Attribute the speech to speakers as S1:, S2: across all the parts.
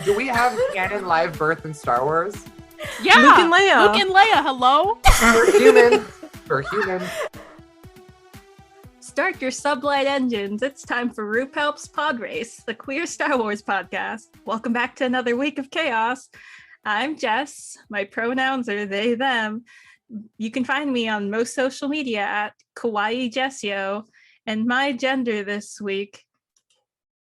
S1: Do we have canon live birth in Star Wars?
S2: Yeah,
S3: Luke and Leia.
S2: Luke and Leia, hello?
S1: For humans. For humans.
S3: Start your sublight engines. It's time for Roop Helps Pod Race, the queer Star Wars podcast. Welcome back to another week of chaos. I'm Jess. My pronouns are they, them. You can find me on most social media at Kawaii Jessio. And my gender this week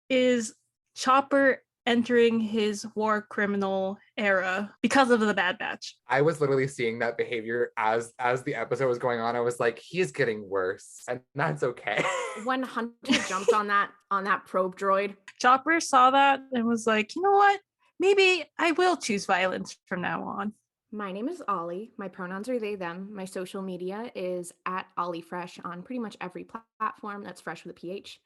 S3: is Chopper entering his war criminal era because of the Bad Batch.
S1: I was literally seeing that behavior as the episode was going on. I was like, he's getting worse, and that's okay.
S4: When Hunter jumped on that probe droid,
S3: Chopper saw that and was like, you know what? Maybe I will choose violence from now on.
S4: my name is Ollie. My pronouns are they, them. My social media is at OllieFresh on pretty much every platform that's fresh with a PH.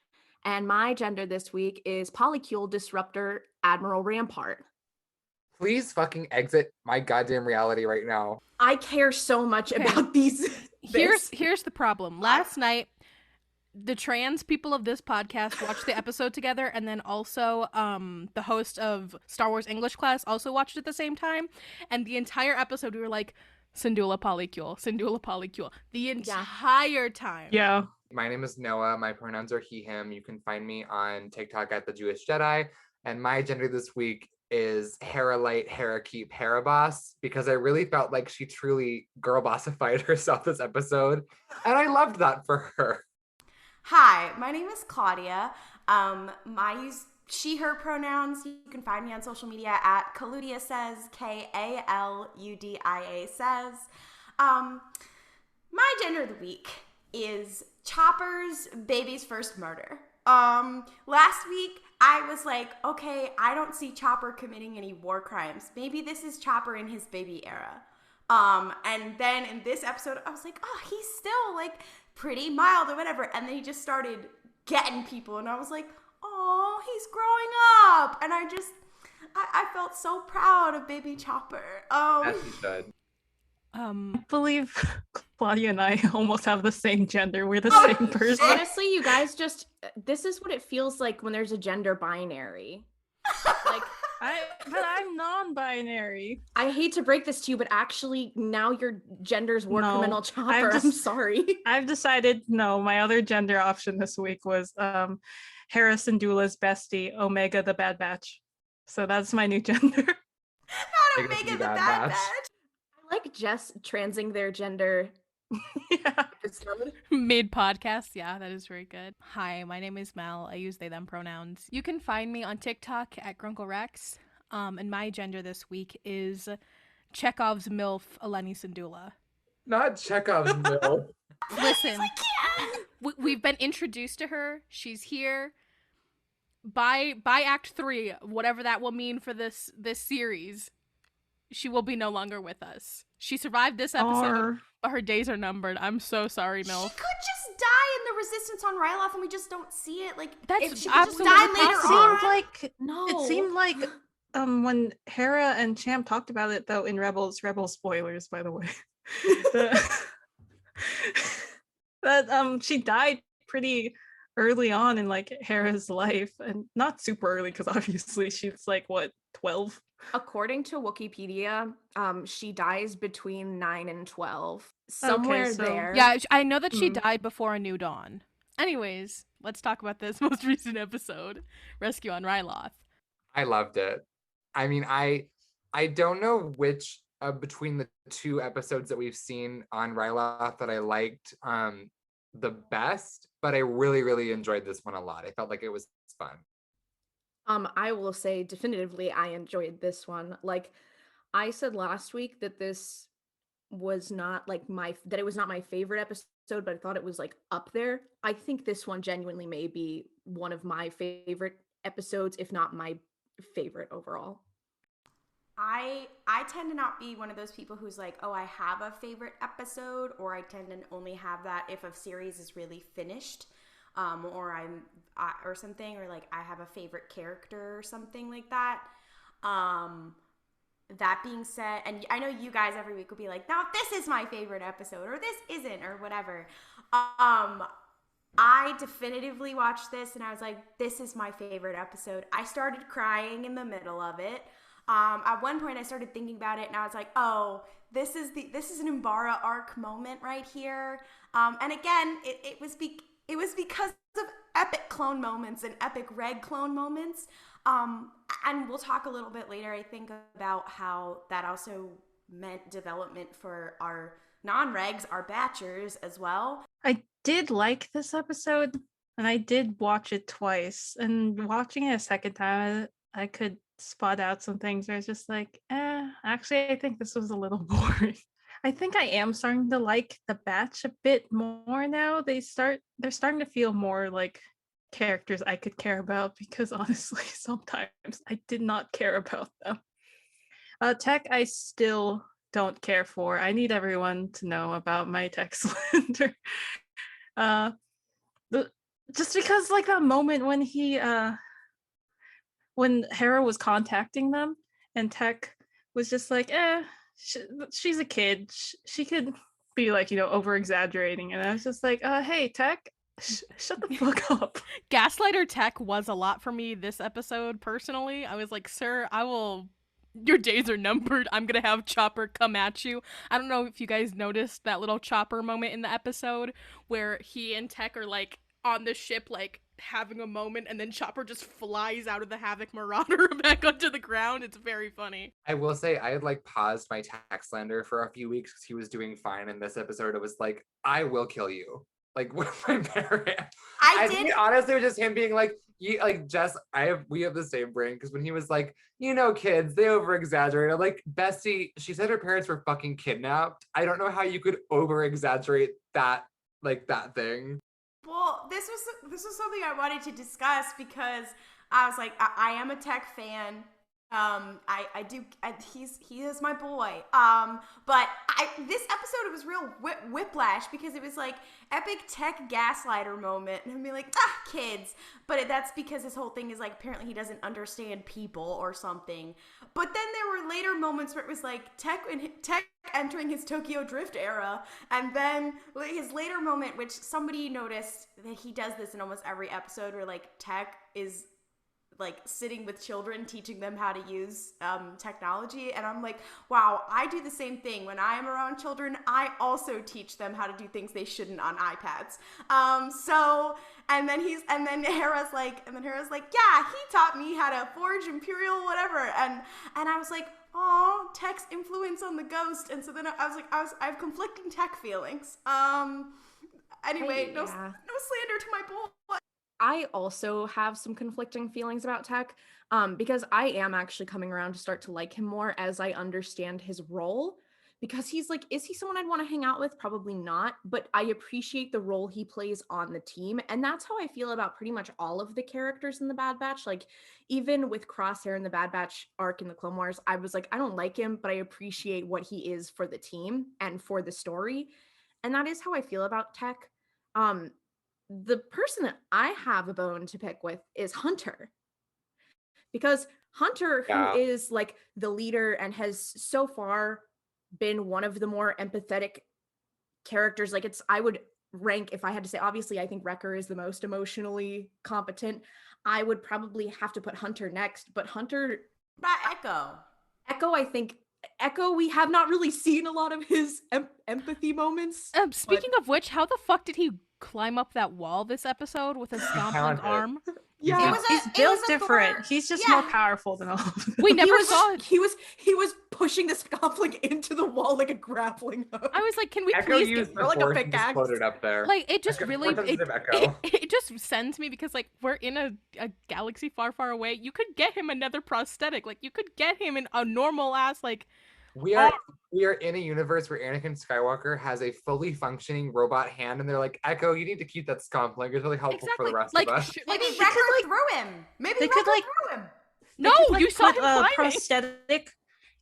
S4: And my gender this week is Polycule Disruptor Admiral Rampart.
S1: Please fucking exit my goddamn reality right now.
S4: I care so much about these.
S2: Here's the problem. Last night, the trans people of this podcast watched the episode together, and then also the host of Star Wars English class also watched it at the same time. And the entire episode, we were like, Syndulla Polycule, the entire time.
S3: Yeah.
S1: My name is Noah. My pronouns are he, him. You can find me on TikTok at The Jewish Jedi. And my gender this week is Hera Light, Hera Keep, Hera Boss, because I really felt like she truly girl bossified herself this episode. And I loved that for her.
S5: Hi, my name is Klaudia. I use she, her pronouns. You can find me on social media at Klaudia Says, Kaludia Says. My gender of the week is Chopper's baby's first murder. Last week, I was like, okay, I don't see Chopper committing any war crimes. Maybe this is Chopper in his baby era. And then in this episode, I was like, oh, he's still like pretty mild or whatever. And then he just started getting people. And I was like, oh, he's growing up. And I felt so proud of baby Chopper.
S1: As you should.
S3: I believe Claudia and I almost have the same gender. We're the same person.
S4: Honestly, you guys this is what it feels like when there's a gender binary. Like,
S3: but I'm non-binary.
S4: I hate to break this to you, but actually now your gender's war criminal Chopper. I'm sorry.
S3: I've decided, no, my other gender option this week was Hera Syndulla's bestie, Omega the Bad Batch. So that's my new gender.
S5: Not Omega the Bad Batch.
S4: I like Jess transing their gender.
S3: Yeah.
S2: Mid podcast, yeah, that is very good. Hi, my name is Mel. I use they them pronouns. You can find me on TikTok at Grunkle Rex. And my gender this week is Chekhov's MILF Eleni Syndulla.
S1: Not Chekhov's MILF.
S2: Listen, we've been introduced to her. She's here. By Act 3, whatever that will mean for this series, she will be no longer with us. She survived this episode, but her days are numbered. I'm so sorry, MILF.
S5: She could just die in the resistance on Ryloth and we just don't see it. Like,
S2: That's
S5: if she could just
S2: absolutely
S5: die later on.
S3: It seemed like when Hera and Champ talked about it, though, in Rebel spoilers, by the way, that she died pretty early on in like Hera's life, and not super early because obviously she's like what, 12.
S4: According to Wikipedia, she dies between 9 and 12. Somewhere there.
S2: Yeah, I know that she died before A New Dawn. Anyways, let's talk about this most recent episode, Rescue on Ryloth.
S1: I loved it. I mean, I don't know which between the two episodes that we've seen on Ryloth that I liked the best, but I really, really enjoyed this one a lot. I felt like it was fun.
S4: I will say definitively I enjoyed this one. Like I said last week that this was not like it was not my favorite episode, but I thought it was like up there. I think this one genuinely may be one of my favorite episodes, if not my favorite overall.
S5: I tend to not be one of those people who's like, oh, I have a favorite episode, or I tend to only have that if a series is really finished. Or something, or like I have a favorite character or something like that. That being said, and I know you guys every week will be like, now this is my favorite episode, or this isn't, or whatever. I definitively watched this and I was like, this is my favorite episode. I started crying in the middle of it. At one point I started thinking about it and I was like, oh, this is an Umbara arc moment right here. And again, it was because of epic clone moments and epic reg clone moments. And we'll talk a little bit later, I think, about how that also meant development for our non-regs, our batchers as well.
S3: I did like this episode, and I did watch it twice. And watching it a second time, I could spot out some things where it's just like, actually, I think this was a little boring. I think I am starting to like the batch a bit more now. They're starting to feel more like characters I could care about, because honestly, sometimes I did not care about them. Tech, I still don't care for. I need everyone to know about my tech slander. Just because, like, that moment when when Hera was contacting them and Tech was just like, she's a kid. She could be like, over exaggerating. And I was just like, hey, Tech, shut the fuck up.
S2: Gaslighter Tech was a lot for me this episode, personally. I was like, sir, your days are numbered. I'm gonna have Chopper come at you. I don't know if you guys noticed that little Chopper moment in the episode where he and Tech are like on the ship, like having a moment, and then Chopper just flies out of the Havoc Marauder back onto the ground. It's very funny.
S1: I will say I had like paused my Tech slander for a few weeks because he was doing fine in this episode. It was like, I will kill you. Like with my parent. I think honestly it was just him being like, Jess, we have the same brain, because when he was like, kids, they over exaggerate. I'm like, Bessie, she said her parents were fucking kidnapped. I don't know how you could over exaggerate that, like, that thing.
S5: Well, this was something I wanted to discuss because I was like, I am a Tech fan. He is my boy. But this episode, it was real whiplash, because it was like epic Tech gaslighter moment, and I'd be like, kids. But that's because his whole thing is like, apparently he doesn't understand people or something. But then there were later moments where it was like Tech entering his Tokyo Drift era, and then his later moment, which somebody noticed that he does this in almost every episode, where like Tech is like sitting with children, teaching them how to use technology. And I'm like, wow, I do the same thing. When I am around children, I also teach them how to do things they shouldn't on iPads. And then Hera's like, yeah, he taught me how to forge Imperial whatever. And I was like, oh, Tech's influence on the Ghost. And so then I was like, I have conflicting Tech feelings. Anyway, no slander to my boy.
S4: I also have some conflicting feelings about Tech, because I am actually coming around to start to like him more as I understand his role, because he's like, is he someone I'd want to hang out with? Probably not, but I appreciate the role he plays on the team. And that's how I feel about pretty much all of the characters in the Bad Batch. Like, even with Crosshair in the Bad Batch arc in the Clone Wars, I was like, I don't like him, but I appreciate what he is for the team and for the story. And that is how I feel about Tech. The person that I have a bone to pick with is Hunter, because Hunter, who is like the leader and has so far been one of the more empathetic characters, like I would rank, if I had to say, obviously I think Wrecker is the most emotionally competent. I would probably have to put Hunter next, but Hunter, Echo, I think Echo, we have not really seen a lot of his empathy moments.
S2: Speaking of which, how the fuck did he climb up that wall this episode with a stompling arm?
S3: Yeah, he's built different. He's just more powerful than all of them.
S2: We never saw it.
S4: He was pushing the scoffling into the wall like a grappling hook.
S2: I was like, can we
S1: Echo
S2: please
S1: used the like a pickaxe? Floated up there.
S2: Like, it just really it just sends me, because like we're in a galaxy far, far away. You could get him another prosthetic. Like, you could get him in a normal ass like.
S1: We are in a universe where Anakin Skywalker has a fully functioning robot hand, and they're like, Echo, you need to keep that scomp. It's really helpful for the rest of us.
S5: Maybe Wrecker threw him. Maybe Wrecker threw him.
S2: No, you saw him climbing.
S3: Prosthetic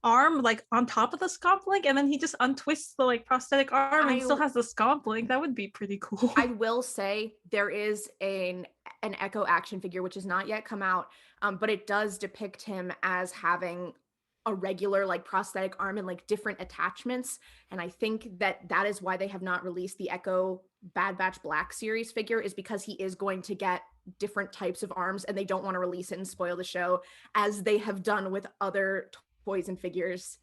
S3: arm like on top of the scomp link, and then he just untwists the like prosthetic arm and still has the scomp link. That would be pretty cool.
S4: I will say there is an Echo action figure which has not yet come out, but it does depict him as having a regular like prosthetic arm and like different attachments. And I think that is why they have not released the Echo Bad Batch Black series figure, is because he is going to get different types of arms and they don't want to release it and spoil the show, as they have done with other toys and figures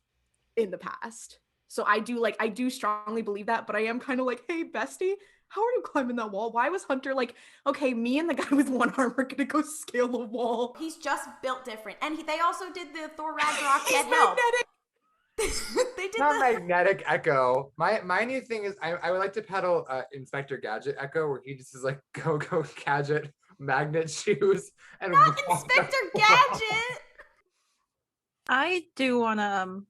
S4: in the past. So I do strongly believe that, but I am kind of like, hey bestie, how are you climbing that wall? Why was Hunter like, okay, me and the guy with one arm are gonna go scale the wall?
S5: He's just built different. And they also did the Thor Ragnarok
S4: He's
S5: Get Help.
S4: magnetic.
S5: They did
S1: Not
S5: the
S1: magnetic Echo. My new thing is I would like to peddle Inspector Gadget Echo, where he just is like go gadget magnet shoes and
S5: not Inspector Gadget.
S3: I do want to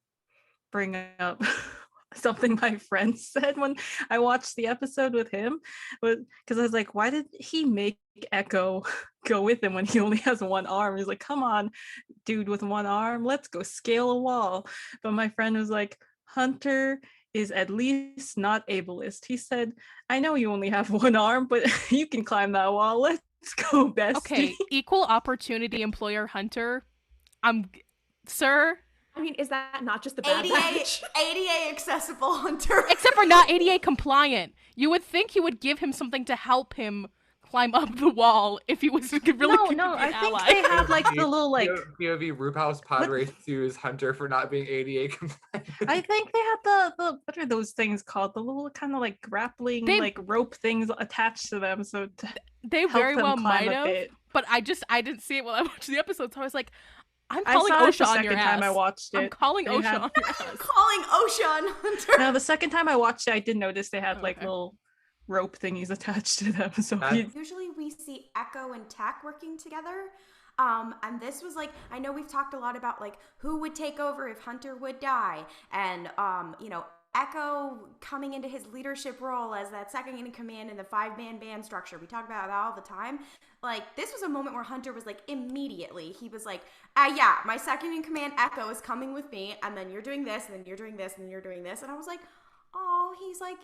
S3: bring up something my friend said when I watched the episode with him, because I was like, why did he make Echo go with him when he only has one arm? He's like, come on, dude with one arm, let's go scale a wall. But my friend was like, Hunter is at least not ableist. He said, I know you only have one arm, but you can climb that wall. Let's go, bestie.
S2: Okay, equal opportunity employer Hunter. Sir.
S4: I mean, is that not just the Bad Batch?
S5: ADA accessible Hunter.
S2: Except for not ADA compliant. You would think he would give him something to help him climb up the wall if he was really
S3: No, I think
S2: ally.
S3: they had like the little like
S1: POV Roophouse Pod Race sues Hunter for not being ADA compliant.
S3: I think they had the what are those things called? The little kind of like grappling like rope things attached to them, so
S2: they very well might have. But I didn't see it while I watched the episode, so I was like, I'm calling OSHA on your ass.
S3: Time I watched it.
S2: I'm calling OSHA on your ass.
S5: I'm calling OSHA on Hunter.
S3: Now the second time I watched it, I did notice they had like little rope thingies attached to them. So
S5: usually we see Echo and Tech working together. And this was like, I know we've talked a lot about like who would take over if Hunter would die, and Echo coming into his leadership role as that second in command in the 5-man band structure. We talk about that all the time. Like, this was a moment where Hunter was like, immediately, he was like, yeah, my second in command Echo is coming with me, and then you're doing this, and then you're doing this, and then you're doing this. And I was like, oh,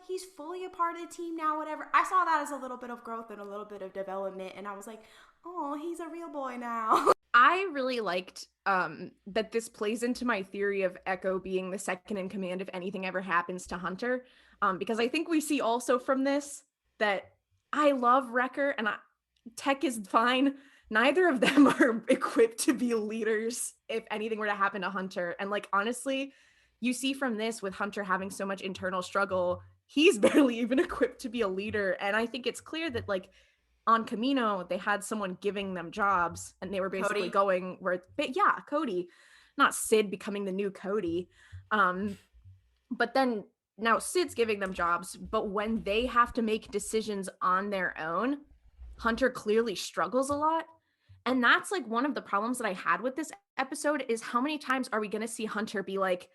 S5: he's fully a part of the team now, whatever. I saw that as a little bit of growth and a little bit of development, and I was like, oh, he's a real boy now.
S4: I really liked that this plays into my theory of Echo being the second in command if anything ever happens to Hunter, because I think we see also from this that I love Wrecker and Tech is fine. Neither of them are equipped to be leaders if anything were to happen to Hunter. And like, honestly, you see from this with Hunter having so much internal struggle, he's barely even equipped to be a leader. And I think it's clear that like on Camino, they had someone giving them jobs and they were basically going where, Cody, not Sid becoming the new Cody. But then now Sid's giving them jobs, but when they have to make decisions on their own, Hunter clearly struggles a lot. And that's like one of the problems that I had with this episode is how many times are we going to see Hunter be like,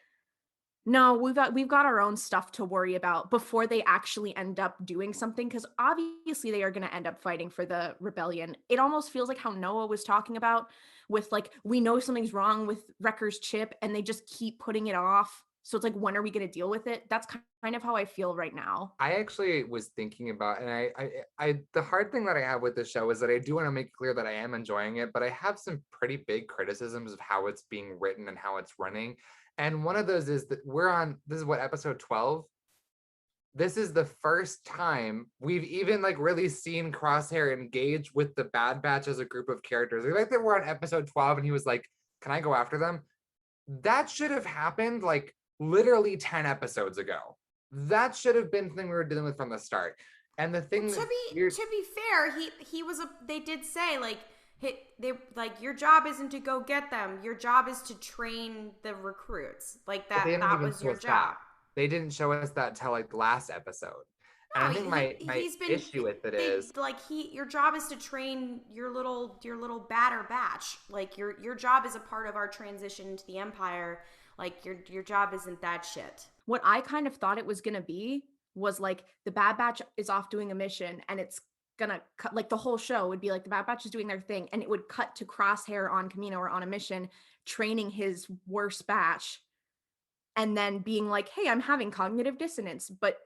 S4: no, we've got our own stuff to worry about before they actually end up doing something, because obviously they are going to end up fighting for the rebellion. It almost feels like how Noah was talking about with like, we know something's wrong with Wrecker's chip and they just keep putting it off. So it's like, when are we going to deal with it? That's kind of how I feel right now.
S1: I actually was thinking about, and I the hard thing that I have with this show is that I do want to make it clear that I am enjoying it, but I have some pretty big criticisms of how it's being written and how it's running. And one of those is that this is what, episode 12? This is the first time we've even like really seen Crosshair engage with the Bad Batch as a group of characters. Like that we're on episode 12 and he was like, can I go after them? That should have happened like literally 10 episodes ago. That should have been the thing we were dealing with from the start. And the thing
S5: to be fair, they did say like, they like, your job isn't to go get them, your job is to train the recruits, like that was your job.
S1: They didn't show us that till like last episode. And I think my issue with it is
S5: like your job is to train your little batter batch. Like your job is a part of our transition to the Empire. Like your job isn't that shit.
S4: What I kind of thought it was gonna be was like the Bad Batch is off doing a mission and it's gonna cut, like the whole show would be like the Bad Batch is doing their thing and it would cut to Crosshair on Camino or on a mission training his worst batch and then being like, hey, I'm having cognitive dissonance, but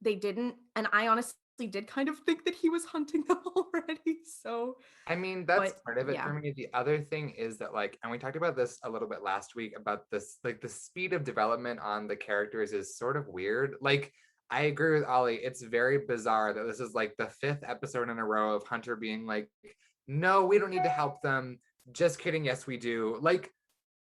S4: they didn't. And I honestly did kind of think that he was hunting them already. So
S1: I mean, that's
S4: but
S1: part of it for
S4: yeah.
S1: me. The other thing is that, like, and we talked about this a little bit last week about this, like, the speed of development on the characters is sort of weird. Like, I agree with Ollie. It's very bizarre that this is like the 5th episode in a row of Hunter being like, no, we don't need to help them. Just kidding. Yes, we do. Like,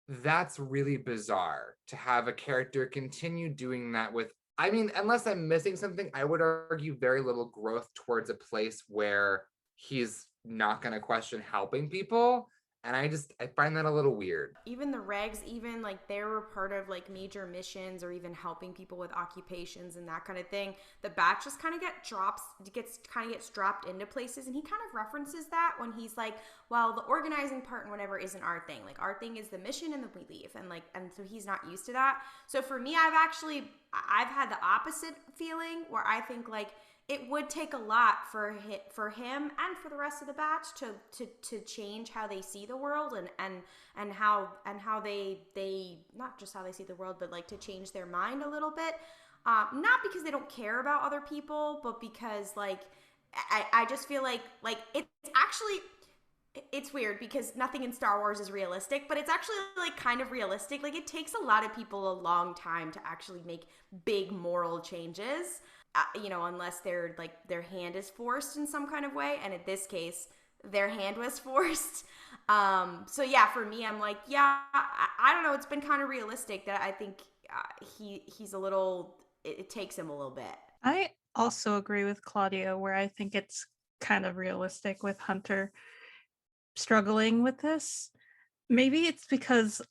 S1: that's really bizarre to have a character continue doing that with, I mean, unless I'm missing something, I would argue very little growth towards a place where he's not going to question helping people. And I find that a little weird.
S5: Even the regs, even like they were part of like major missions or even helping people with occupations and that kind of thing. The batch just kind of gets dropped into places, and he kind of references that when he's like, well, the organizing part and whatever isn't our thing. Like our thing is the mission, and then we leave. And so he's not used to that. So for me, I've had the opposite feeling where I think like it would take a lot for him and for the rest of the batch to change how they see the world and how they not just how they see the world, but like to change their mind a little bit. Not because they don't care about other people, but because like I just feel like it's weird because nothing in Star Wars is realistic, but it's actually like kind of realistic. Like it takes a lot of people a long time to actually make big moral changes. Unless their hand is forced in some kind of way. And in this case, their hand was forced. So yeah, for me, I'm like, yeah, I don't know. It's been kind of realistic that I think he's a little, it takes him a little bit.
S3: I also agree with Klaudia, where I think it's kind of realistic with Hunter struggling with this. Maybe it's because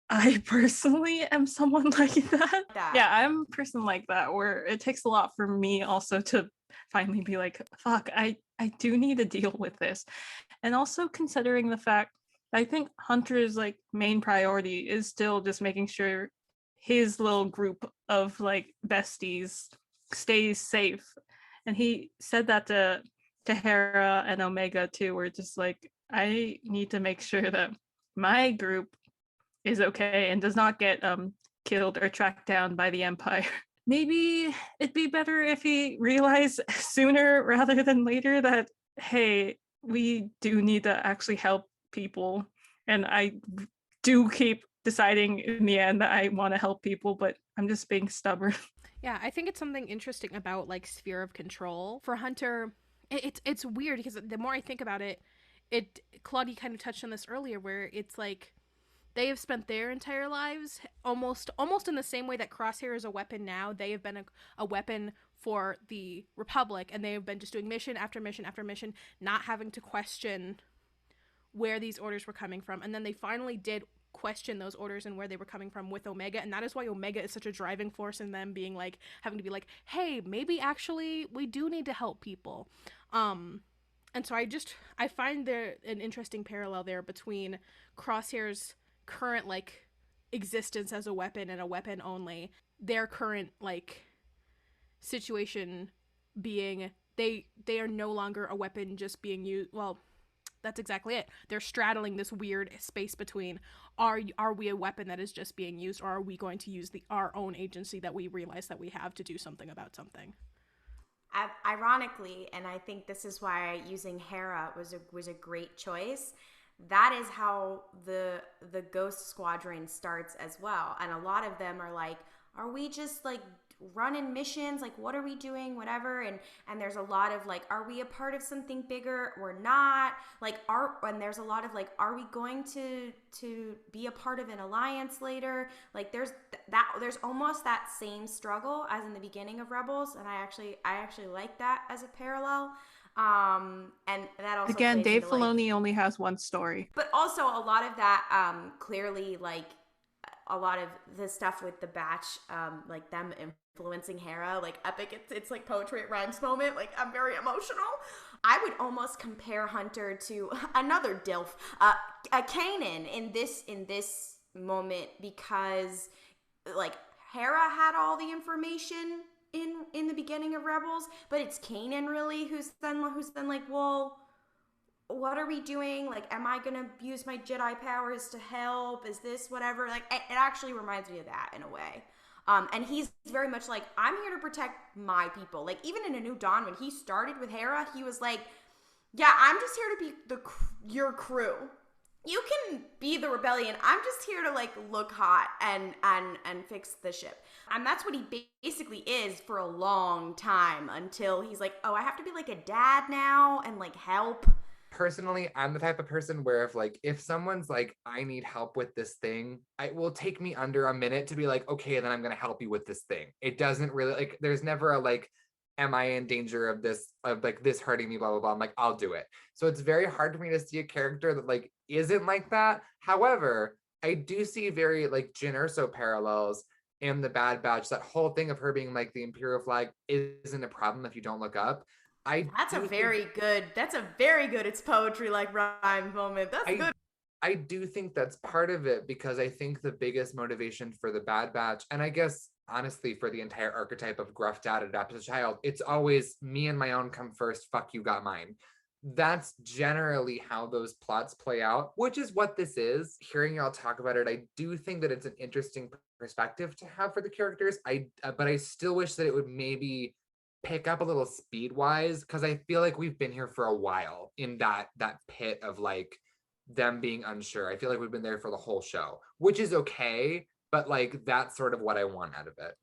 S3: I personally am someone like that. Yeah, I'm a person like that, where it takes a lot for me also to finally be like, fuck, I do need to deal with this. And also considering the fact, I think Hunter's like main priority is still just making sure his little group of like besties stays safe. And he said that to Hera and Omega too, where just like, I need to make sure that my group is okay and does not get killed or tracked down by the Empire. Maybe it'd be better if he realized sooner rather than later that, hey, we do need to actually help people. And I do keep deciding in the end that I want to help people, but I'm just being stubborn.
S2: Yeah, I think it's something interesting about like sphere of control for Hunter. It's weird because the more I think about it, Claudia kind of touched on this earlier, where it's like they have spent their entire lives almost in the same way that Crosshair is a weapon now. They have been a weapon for the Republic, and they have been just doing mission after mission after mission, not having to question where these orders were coming from. And then they finally did question those orders and where they were coming from with Omega, and that is why Omega is such a driving force in them being like, having to be like, hey, maybe actually we do need to help people. And so I find there an interesting parallel there between Crosshair's current like existence as a weapon and a weapon only, their current like situation being they are no longer a weapon just being used. Well, that's exactly it. They're straddling this weird space between are we a weapon that is just being used, or are we going to use our own agency that we realize that we have to do something about something.
S5: Ironically, and I think this is why using Hera was a great choice, that is how the Ghost Squadron starts as well. And a lot of them are like, are we just like running missions? Like, what are we doing? Whatever. And there's a lot of like, are we a part of something bigger or not? Like, and there's a lot of like, are we going to be a part of an alliance later? Like there's almost that same struggle as in the beginning of Rebels. And I actually like that as a parallel. And that also
S3: again, Dave
S5: into,
S3: Filoni only has one story,
S5: but also a lot of that clearly, like a lot of the stuff with the batch, like them influencing Hera, like epic, it's like poetry at rhymes moment. Like I'm very emotional. I would almost compare Hunter to another DILF, a Kanan in this moment, because like Hera had all the information in the beginning of Rebels, but it's Kanan really who's then like, well, what are we doing? Like, am I gonna use my Jedi powers to help? Is this whatever? Like, it actually reminds me of that in a way. And he's very much like, I'm here to protect my people. Like, even in A New Dawn, when he started with Hera, he was like, yeah, I'm just here to be your crew. You can be the rebellion. I'm just here to like look hot and fix the ship. And that's what he basically is for a long time, until he's like, oh, I have to be like a dad now and like help.
S1: Personally, I'm the type of person where if someone's like, I need help with this thing, it will take me under a minute to be like, okay, then I'm gonna help you with this thing. It doesn't really, like, there's never a like, am I in danger of this hurting me, blah blah blah. I'm like, I'll do it. So it's very hard for me to see a character that like isn't like that. However, I do see very like Jyn Erso parallels in the Bad Batch. That whole thing of her being like, the Imperial flag isn't a problem if you don't look up.
S5: That's a very good it's poetry like rhyme moment. That's good.
S1: I do think that's part of it, because I think the biggest motivation for the Bad Batch, and I guess honestly for the entire archetype of gruff dad adopted child, it's always me and my own come first, fuck you got mine. That's generally how those plots play out, which is what this is. Hearing y'all talk about it, I do think that it's an interesting perspective to have for the characters. But I still wish that it would maybe pick up a little speed wise, because I feel like we've been here for a while in that pit of like them being unsure. I feel like we've been there for the whole show, which is okay, but like that's sort of what I want out of it.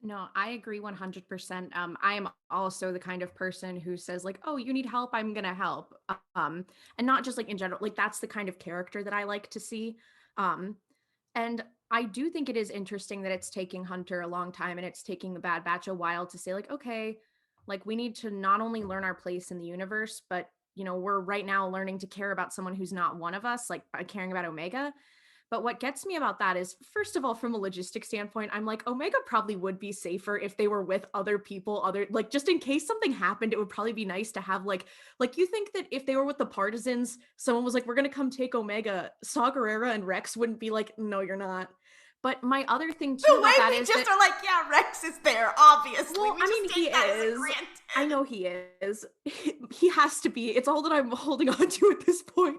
S4: No, I agree 100%. I am also the kind of person who says like, oh, you need help, I'm gonna help. And not just like in general, like that's the kind of character that I like to see. And I do think it is interesting that it's taking Hunter a long time, and it's taking the Bad Batch a while to say like, okay, like we need to not only learn our place in the universe, but you know, we're right now learning to care about someone who's not one of us, like by caring about Omega. But what gets me about that is, first of all, from a logistics standpoint, I'm like, Omega probably would be safer if they were with other people, like just in case something happened, it would probably be nice to have like you think that if they were with the partisans, someone was like, we're going to come take Omega, Saw Gerrera and Rex wouldn't be like, no, you're not. But my other thing too
S5: the
S4: about
S5: way
S4: that
S5: we
S4: is
S5: just
S4: that,
S5: are like, yeah, Rex is there, obviously.
S4: well,
S5: We
S4: I
S5: just
S4: mean,
S5: take
S4: he
S5: that as a
S4: is.
S5: granted.
S4: I know he is. He has to be. It's all that I'm holding on to at this point.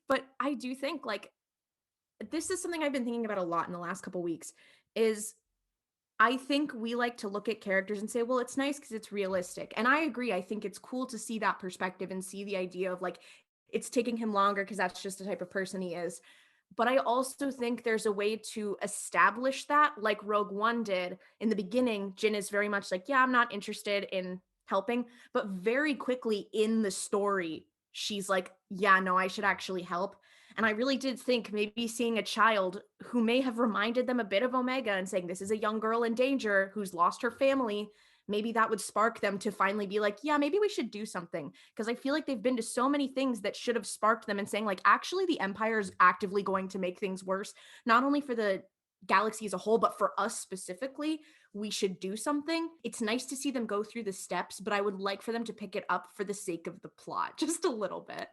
S4: But I do think like, this is something I've been thinking about a lot in the last couple weeks, is I think we like to look at characters and say, well, it's nice because it's realistic. And I agree. I think it's cool to see that perspective and see the idea of like, it's taking him longer because that's just the type of person he is. But I also think there's a way to establish that, like Rogue One did. In the beginning, Jyn is very much like, yeah, I'm not interested in helping. But very quickly in the story, she's like, yeah, no, I should actually help. And I really did think maybe seeing a child who may have reminded them a bit of Omega and saying, this is a young girl in danger who's lost her family, maybe that would spark them to finally be like, yeah, maybe we should do something. Because I feel like they've been to so many things that should have sparked them and saying like, actually, the Empire is actively going to make things worse, not only for the galaxy as a whole, but for us specifically. We should do something. It's nice to see them go through the steps, but I would like for them to pick it up for the sake of the plot, just a little bit.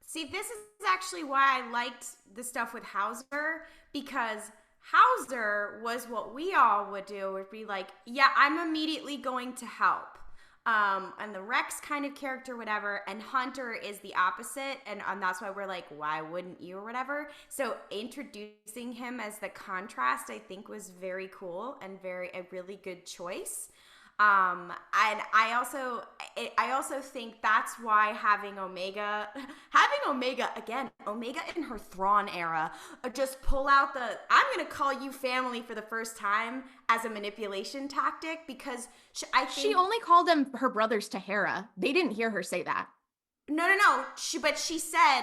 S5: See, this is actually why I liked the stuff with Howzer, because Howzer was what we all would do, would be like, yeah, I'm immediately going to help. And the Rex kind of character, whatever, and Hunter is the opposite, and that's why we're like, why wouldn't you, or whatever. So introducing him as the contrast, I think, was very cool and a really good choice. And I also think that's why having Omega again, Omega in her Thrawn era, just pull out the, I'm going to call you family for the first time as a manipulation tactic, because I think
S4: she only called them her brothers to Hera. They didn't hear her say that.
S5: No. She said,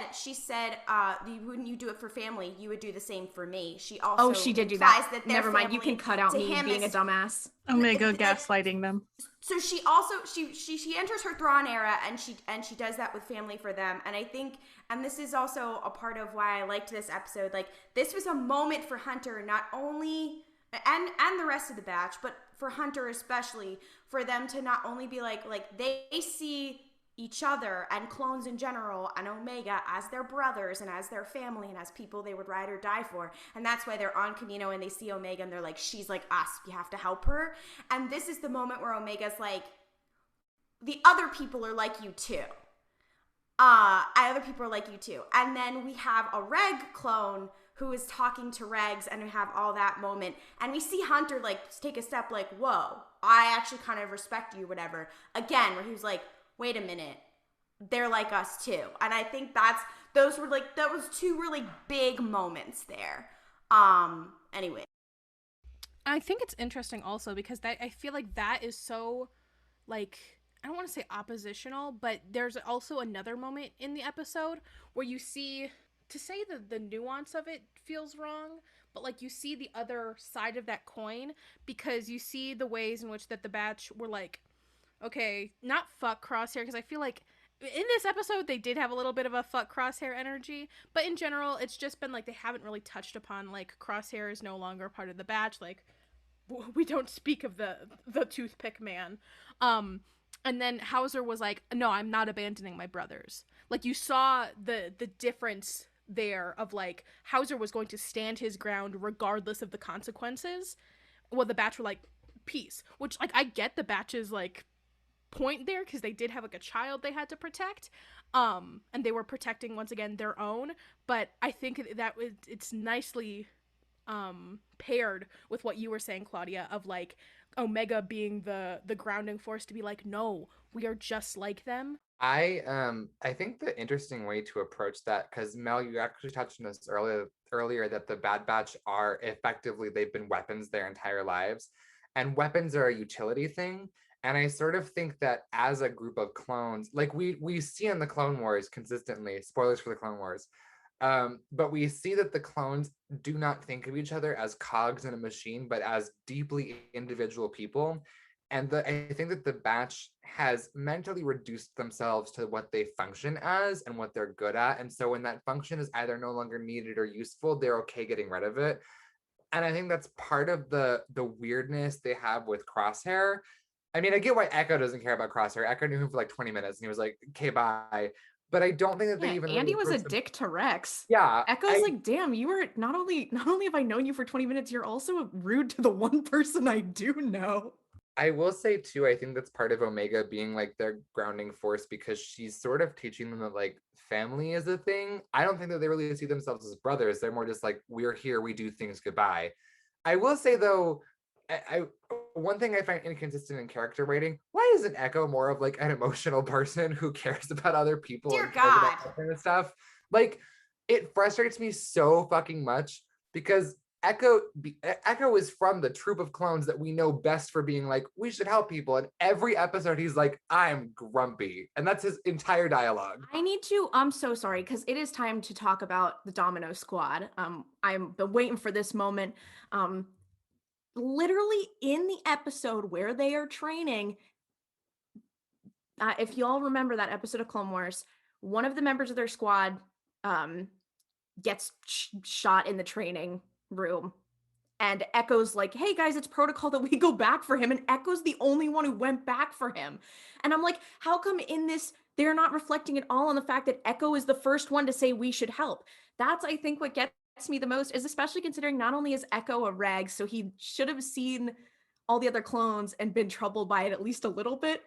S5: wouldn't you do it for family? You would do the same for me. She also
S4: she did do that.
S5: Never
S4: mind. You can cut out me being a dumbass.
S3: Omega gaslighting them.
S5: So she also she enters her Thrawn era, and she does that with family for them. And I think, and this is also a part of why I liked this episode. Like, this was a moment for Hunter, not only and the rest of the batch, but for Hunter especially, for them to not only be like they see each other and clones in general and Omega as their brothers and as their family and as people they would ride or die for. And that's why they're on Camino and they see Omega and they're like, she's like us, you have to help her. And this is the moment where Omega's like, the other people are like you too. Other people are like you too. And then we have a Reg clone who is talking to Regs and have all that moment. And we see Hunter like take a step like, whoa, I actually kind of respect you, whatever. Again, where he was like, wait a minute, they're like us too. And I think that was two really big moments there. Anyway.
S2: I think it's interesting also because I feel like that is so, like, I don't want to say oppositional, but there's also another moment in the episode where you see, to say the nuance of it feels wrong, but like you see the other side of that coin, because you see the ways in which that the batch were like, okay, not fuck Crosshair, because I feel like in this episode they did have a little bit of a fuck Crosshair energy, but in general it's just been like they haven't really touched upon like Crosshair is no longer part of the batch, like we don't speak of the toothpick man. And then Howzer was like, no, I'm not abandoning my brothers. Like, you saw the difference there of, like, Howzer was going to stand his ground regardless of the consequences. Well, the batch were like, peace. Which, like, I get the batch's, like, point there, because they did have, like, a child they had to protect. And they were protecting, once again, their own. But I think that it's nicely paired with what you were saying, Klaudia, of, like, Omega being the grounding force to be like, no, we are just like them.
S1: I think the interesting way to approach that, because Mel, you actually touched on this earlier that the Bad Batch are effectively, they've been weapons their entire lives, and weapons are a utility thing. And I sort of think that as a group of clones, like we see in the Clone Wars consistently, spoilers for the Clone Wars, but we see that the clones do not think of each other as cogs in a machine, but as deeply individual people. And I think that the batch has mentally reduced themselves to what they function as and what they're good at. And so when that function is either no longer needed or useful, they're okay getting rid of it. And I think that's part of the weirdness they have with Crosshair. I mean, I get why Echo doesn't care about Crosshair. Echo knew him for like 20 minutes and he was like, okay, bye. But I don't think that they even
S4: Andy
S1: really
S4: was a dick to Rex.
S1: Yeah.
S4: Echo's like, damn, you were not only have I known you for 20 minutes, you're also rude to the one person I do know.
S1: I will say too, I think that's part of Omega being like their grounding force, because she's sort of teaching them that like family is a thing. I don't think that they really see themselves as brothers. They're more just like, we're here, we do things, goodbye. I will say though, I one thing I find inconsistent in character writing, why isn't Echo more of like an emotional person who cares about other people
S5: Dear
S1: and cares
S5: God.
S1: about that kind of stuff? Like, it frustrates me so fucking much, because Echo is from the troop of clones that we know best for being like, we should help people. And every episode he's like, I'm grumpy. And that's his entire dialogue.
S4: I'm so sorry, because it is time to talk about the Domino Squad. I've been waiting for this moment. Literally in the episode where they are training, if you all remember that episode of Clone Wars, one of the members of their squad gets shot in the training room, and Echo's like, hey guys, it's protocol that we go back for him, and Echo's the only one who went back for him. And I'm like, how come in this they're not reflecting at all on the fact that Echo is the first one to say we should help? That's, I think, what gets me the most, is especially considering not only is Echo a rag, so he should have seen all the other clones and been troubled by it at least a little bit,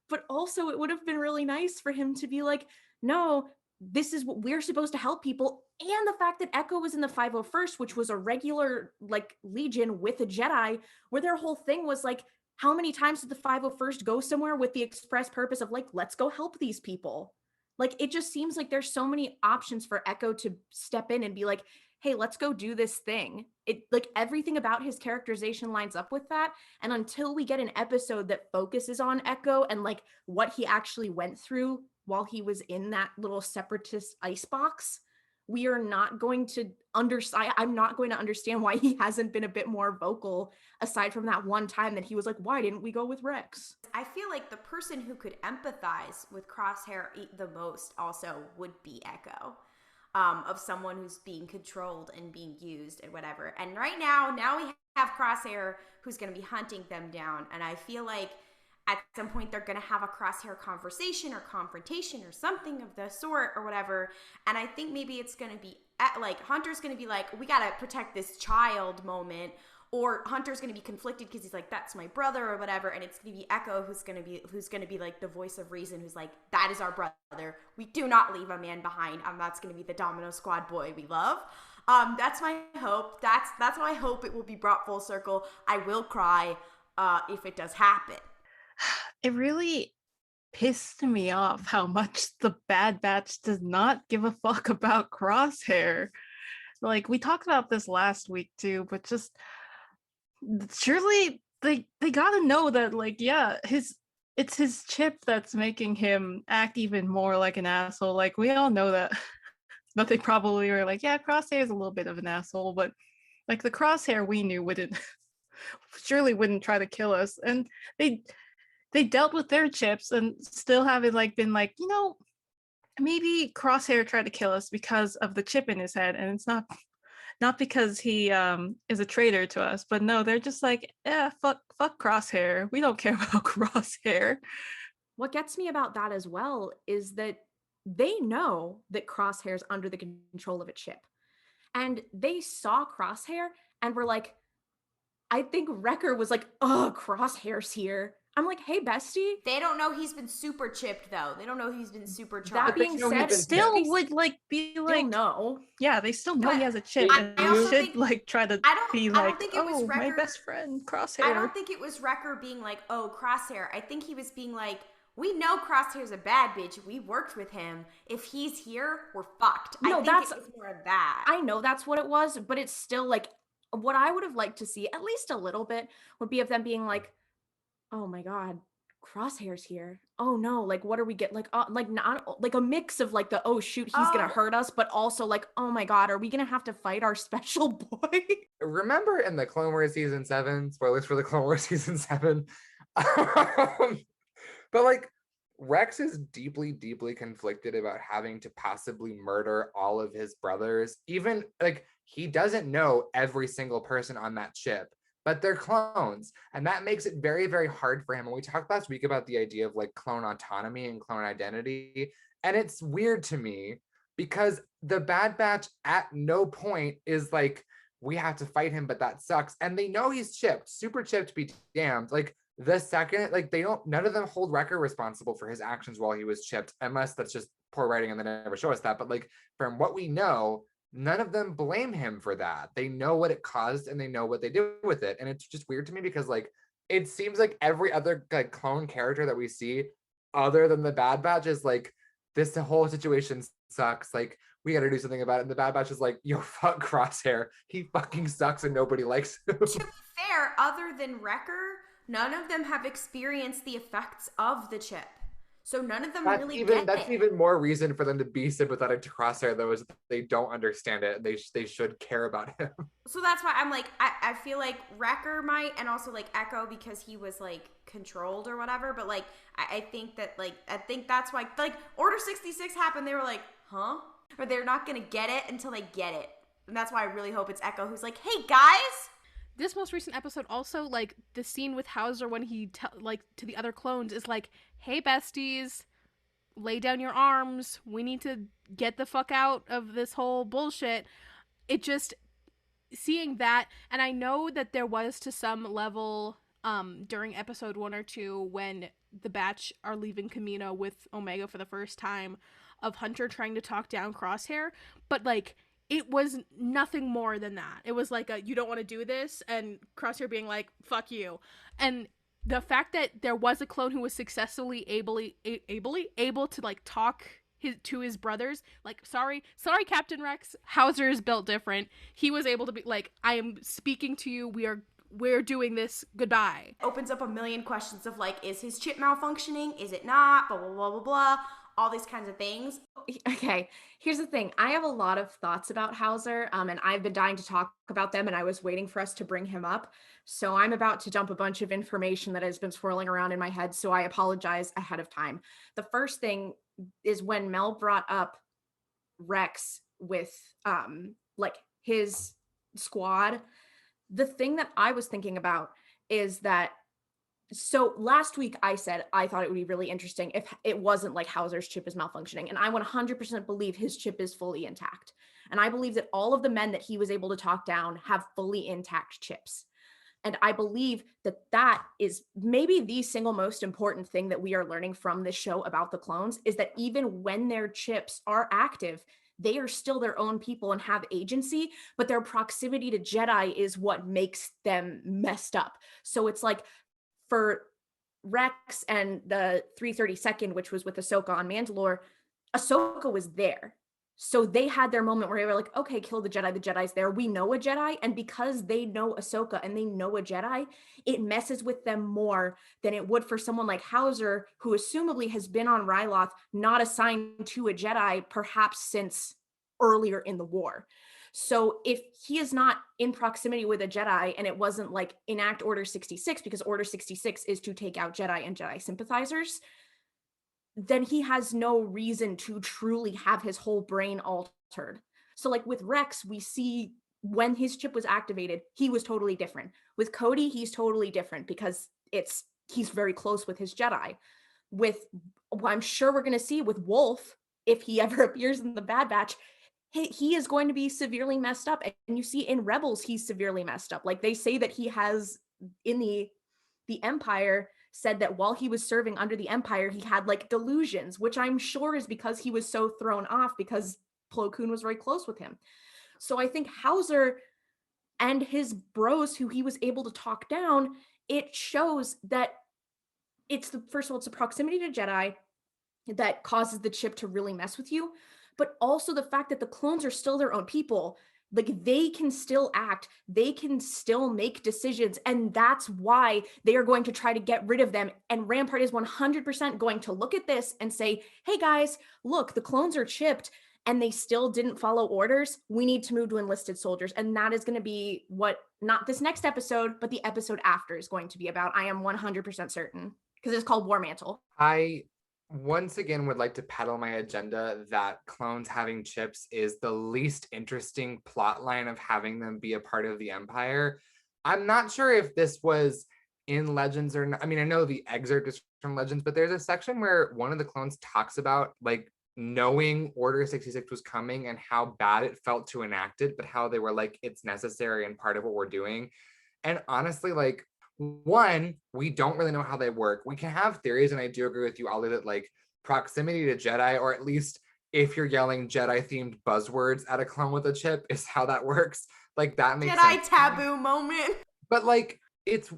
S4: but also it would have been really nice for him to be like, no, this is what we're supposed to help people. And the fact that Echo was in the 501st, which was a regular like Legion with a Jedi, where their whole thing was like, how many times did the 501st go somewhere with the express purpose of like, let's go help these people? Like, it just seems like there's so many options for Echo to step in and be like, hey, let's go do this thing. It, like, everything about his characterization lines up with that. And until we get an episode that focuses on Echo and like what he actually went through while he was in that little separatist icebox, we are not going to understand. I'm not going to understand why he hasn't been a bit more vocal, aside from that one time that he was like, why didn't we go with Rex?
S5: I feel like the person who could empathize with Crosshair the most also would be Echo, of someone who's being controlled and being used and whatever. And right now we have Crosshair who's going to be hunting them down. And I feel like at some point they're going to have a Crosshair conversation or confrontation or something of the sort or whatever. And I think maybe it's going to be like Hunter's going to be like, we got to protect this child moment. Or Hunter's going to be conflicted because he's like, that's my brother or whatever. And it's going to be Echo who's going to be like the voice of reason, who's like, that is our brother. We do not leave a man behind. And that's going to be the Domino Squad boy we love. That's my hope. That's how I hope it will be brought full circle. I will cry if it does happen.
S3: It really pissed me off how much the Bad Batch does not give a fuck about Crosshair. Like, we talked about this last week too, but just surely they gotta know that, like, yeah, it's his chip that's making him act even more like an asshole. Like, we all know that. But they probably were like, yeah, Crosshair is a little bit of an asshole, but like the Crosshair we knew wouldn't surely wouldn't try to kill us. And they dealt with their chips and still haven't like been like, maybe Crosshair tried to kill us because of the chip in his head, and it's not because he is a traitor to us. But no, they're just like, yeah, fuck Crosshair. We don't care about Crosshair.
S4: What gets me about that as well is that they know that Crosshair's under the control of a chip. And they saw Crosshair and were like, I think Wrecker was like, oh, Crosshair's here. I'm like, hey, bestie.
S5: They don't know he's been super chipped, though. They don't know he's been super
S4: That
S5: charged.
S4: being said,
S3: still would like be like,
S4: no.
S3: Yeah, they still know he has a chip,
S5: I
S3: and
S5: also
S3: you should
S5: think-
S3: like try to be
S5: I
S3: like,
S5: don't think it was
S3: oh, my
S5: Wrecker-
S3: best friend, Crosshair.
S5: I don't think it was Wrecker being like, oh, Crosshair. I think he was being like, we know Crosshair's a bad bitch. We worked with him. If he's here, we're fucked.
S4: No,
S5: I think
S4: that's
S5: it was more of that.
S4: I know that's what it was, but it's still like what I would have liked to see, at least a little bit, would be of them being like, oh my God, Crosshair's here. Oh no, like what are we get like not like a mix of like the oh shoot, he's gonna hurt us, but also like, oh my God, are we gonna have to fight our special boy?
S1: Remember in the Clone Wars season 7, spoilers for the Clone Wars season 7, but like Rex is deeply, deeply conflicted about having to possibly murder all of his brothers. Even like he doesn't know every single person on that ship, but they're clones. And that makes it very, very hard for him. And we talked last week about the idea of like clone autonomy and clone identity. And it's weird to me because the Bad Batch at no point is like, we have to fight him, but that sucks. And they know he's chipped, super chipped, be damned. Like the second, like none of them hold Wrecker responsible for his actions while he was chipped, unless that's just poor writing and they never show us that. But like from what we know, none of them blame him for that. They know what it caused and they know what they did with it. And it's just weird to me because like it seems like every other like clone character that we see other than the Bad Batch is like, this whole situation sucks. Like we got to do something about it. And the Bad Batch is like, yo, fuck Crosshair. He fucking sucks and nobody likes him.
S5: To be fair, other than Wrecker, none of them have experienced the effects of the chip. So none of them really get
S1: That's
S5: it.
S1: even more reason for them to be sympathetic to Crosshair, though, is that they don't understand it. They should care about him.
S5: So that's why I'm like, I feel like Wrecker might, and also like Echo because he was like controlled or whatever. But like, I think that's why like Order 66 happened. They were like, huh? Or they're not going to get it until they get it. And that's why I really hope it's Echo who's like, hey guys.
S2: This most recent episode also, like, the scene with Howzer when he, like, to the other clones is like, hey, besties, lay down your arms. We need to get the fuck out of this whole bullshit. It just, seeing that, and I know that there was to some level during episode 1 or 2 when the Batch are leaving Kamino with Omega for the first time of Hunter trying to talk down Crosshair, but, like, it was nothing more than that. It was like you don't want to do this, and Crosshair being like, fuck you. And the fact that there was a clone who was successfully able to like talk to his brothers, like, sorry Captain Rex, Howzer is built different. He was able to be like, I am speaking to you, we're doing this, goodbye.
S5: Opens up a million questions of like, is his chip malfunctioning? Is it not? Blah, blah, blah, blah, blah. All these kinds of things.
S4: Okay, here's the thing. I have a lot of thoughts about Howzer, and I've been dying to talk about them, and I was waiting for us to bring him up. So I'm about to dump a bunch of information that has been swirling around in my head, so I apologize ahead of time. The first thing is when Mel brought up Rex with like his squad, the thing that I was thinking about is that, so last week I said I thought it would be really interesting if it wasn't like Howzer's chip is malfunctioning. And I 100% believe his chip is fully intact. And I believe that all of the men that he was able to talk down have fully intact chips. And I believe that that is maybe the single most important thing that we are learning from this show about the clones, is that even when their chips are active, they are still their own people and have agency, but their proximity to Jedi is what makes them messed up. So it's like for Rex and the 332nd, which was with Ahsoka on Mandalore, Ahsoka was there. So they had their moment where they were like, okay, kill the Jedi's there. We know a Jedi. And because they know Ahsoka and they know a Jedi, it messes with them more than it would for someone like Howzer, who assumably has been on Ryloth, not assigned to a Jedi, perhaps since earlier in the war. So if he is not in proximity with a Jedi, and it wasn't like enact Order 66, because Order 66 is to take out Jedi and Jedi sympathizers, then he has no reason to truly have his whole brain altered. So like with Rex, we see when his chip was activated, he was totally different. With Cody, he's totally different because he's very close with his Jedi. With, I'm sure we're going to see with Wolf, if he ever appears in the Bad Batch, he is going to be severely messed up. And you see in Rebels, he's severely messed up. Like they say that he has in the Empire said that while he was serving under the Empire, he had like delusions, which I'm sure is because he was so thrown off because Plo Koon was very close with him. So I think Howzer and his bros who he was able to talk down, it shows that first of all, it's the proximity to Jedi that causes the chip to really mess with you, but also the fact that the clones are still their own people. Like they can still act, they can still make decisions, and that's why they are going to try to get rid of them. And Rampart is 100% going to look at this and say, hey guys, look, the clones are chipped and they still didn't follow orders. We need to move to enlisted soldiers. And that is going to be what, not this next episode, but the episode after is going to be about. I am 100% certain, because it's called War Mantle.
S1: I once again would like to peddle my agenda that clones having chips is the least interesting plot line of having them be a part of the Empire. I'm not sure if this was in Legends or not. I mean, I know the excerpt is from Legends, but there's a section where one of the clones talks about like knowing Order 66 was coming and how bad it felt to enact it, but how they were like, it's necessary and part of what we're doing. And honestly, like, one, we don't really know how they work. We can have theories, and I do agree with you, Ollie, that like proximity to Jedi, or at least if you're yelling Jedi-themed buzzwords at a clone with a chip, is how that works. Like that makes
S5: Jedi
S1: sense.
S5: taboo moment.
S1: But like,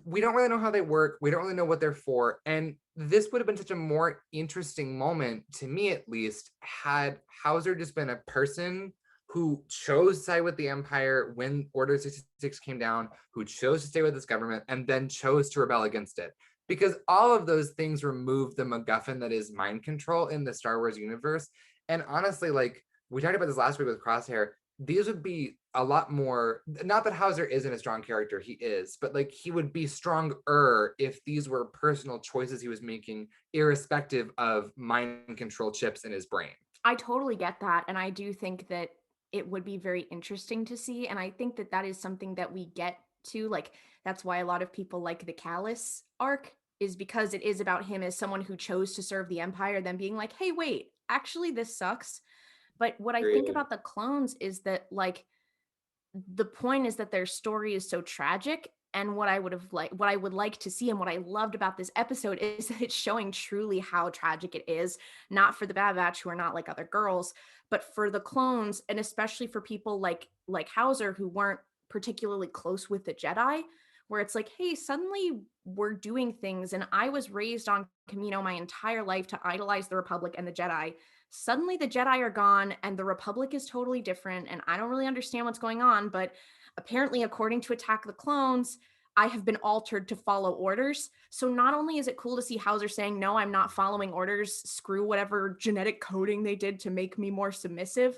S1: we don't really know how they work. We don't really know what they're for. And this would have been such a more interesting moment, to me at least, had Howzer just been a person who chose to side with the Empire when Order 66 came down, who chose to stay with this government, and then chose to rebel against it. Because all of those things remove the MacGuffin that is mind control in the Star Wars universe. And honestly, like, we talked about this last week with Crosshair, these would be a lot more, not that Howzer isn't a strong character, he is, but like he would be stronger if these were personal choices he was making, irrespective of mind control chips in his brain.
S4: I totally get that. And I do think that it would be very interesting to see. And I think that that is something that we get to, like, that's why a lot of people like the Callus arc, is because it is about him as someone who chose to serve the Empire, then being like, hey, wait, actually this sucks. But what I think about the clones is that, like, the point is that their story is so tragic. And what I would like to see, and what I loved about this episode, is that it's showing truly how tragic it is, not for the Bad Batch, who are not like other girls, but for the clones, and especially for people like Howzer, who weren't particularly close with the Jedi, where it's like, hey, suddenly we're doing things, and I was raised on Camino my entire life to idolize the Republic and the Jedi. Suddenly the Jedi are gone, and the Republic is totally different, and I don't really understand what's going on, but apparently, according to Attack of the Clones, I have been altered to follow orders. So not only is it cool to see Howzer saying, no, I'm not following orders, screw whatever genetic coding they did to make me more submissive,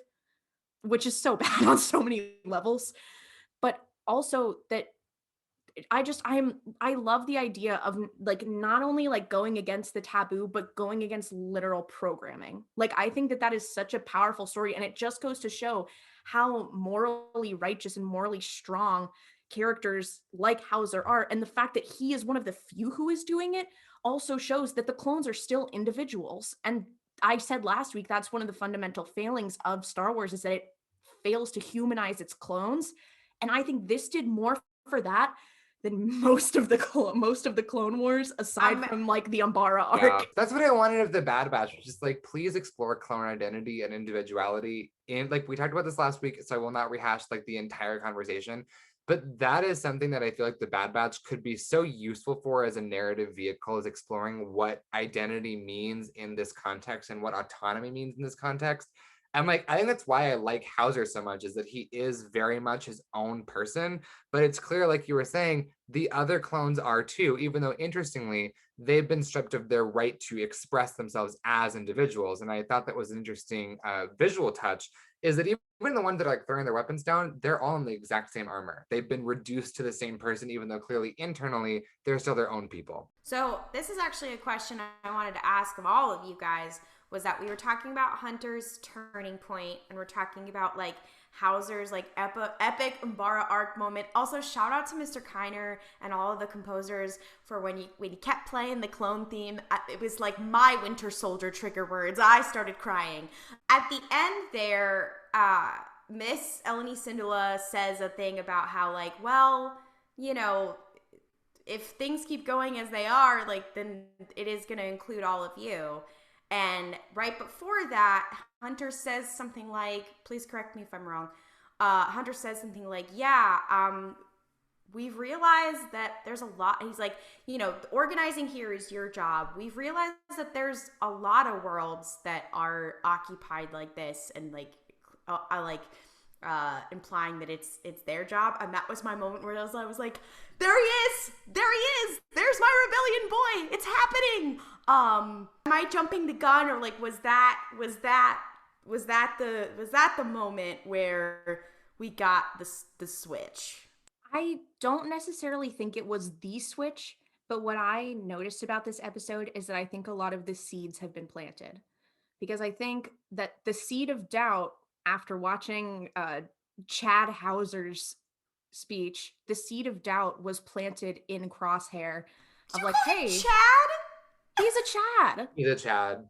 S4: which is so bad on so many levels, but also that I love the idea of, like, not only like going against the taboo, but going against literal programming. Like, I think that that is such a powerful story, and it just goes to show how morally righteous and morally strong characters like Howzer are. And the fact that he is one of the few who is doing it also shows that the clones are still individuals. And I said last week, that's one of the fundamental failings of Star Wars, is that it fails to humanize its clones. And I think this did more for that than most of the Clone Wars, aside from like the Umbara arc.
S1: Yeah, that's what I wanted of the Bad Batch, which is like, please explore clone identity and individuality. And like we talked about this last week, so I will not rehash like the entire conversation. But that is something that I feel like the Bad Batch could be so useful for as a narrative vehicle, is exploring what identity means in this context and what autonomy means in this context. And like, I think that's why I like Howzer so much, is that he is very much his own person. But it's clear, like you were saying, the other clones are too, even though interestingly, they've been stripped of their right to express themselves as individuals. And I thought that was an interesting visual touch, is that even the ones that are like throwing their weapons down, they're all in the exact same armor. They've been reduced to the same person, even though clearly internally, they're still their own people.
S5: So this is actually a question I wanted to ask of all of you guys, was that we were talking about Hunter's turning point, and we're talking about like Howzer's like epic Umbara arc moment. Also, shout out to Mr. Kiner and all of the composers for when he kept playing the clone theme. It was like my Winter Soldier trigger words. I started crying. At the end there, Miss Eleni Syndulla says a thing about how like, well, you know, if things keep going as they are, like, then it is going to include all of you. And right before that, Hunter says something like, please correct me if I'm wrong. Hunter says something like, yeah, we've realized that there's a lot. He's like, you know, organizing here is your job. We've realized that there's a lot of worlds that are occupied like this, and like, implying that it's their job. And that was my moment where I was like, there he is, there's my rebellion boy, it's happening. Am I jumping the gun, or like was that the moment where we got the switch?
S4: I don't necessarily think it was the switch, but what I noticed about this episode is that I think a lot of the seeds have been planted, because I think that the seed of doubt, after watching Chad Howzer's speech, the seed of doubt was planted in Crosshair of like, hey,
S5: Chad?
S4: He's a Chad.
S1: He's a Chad.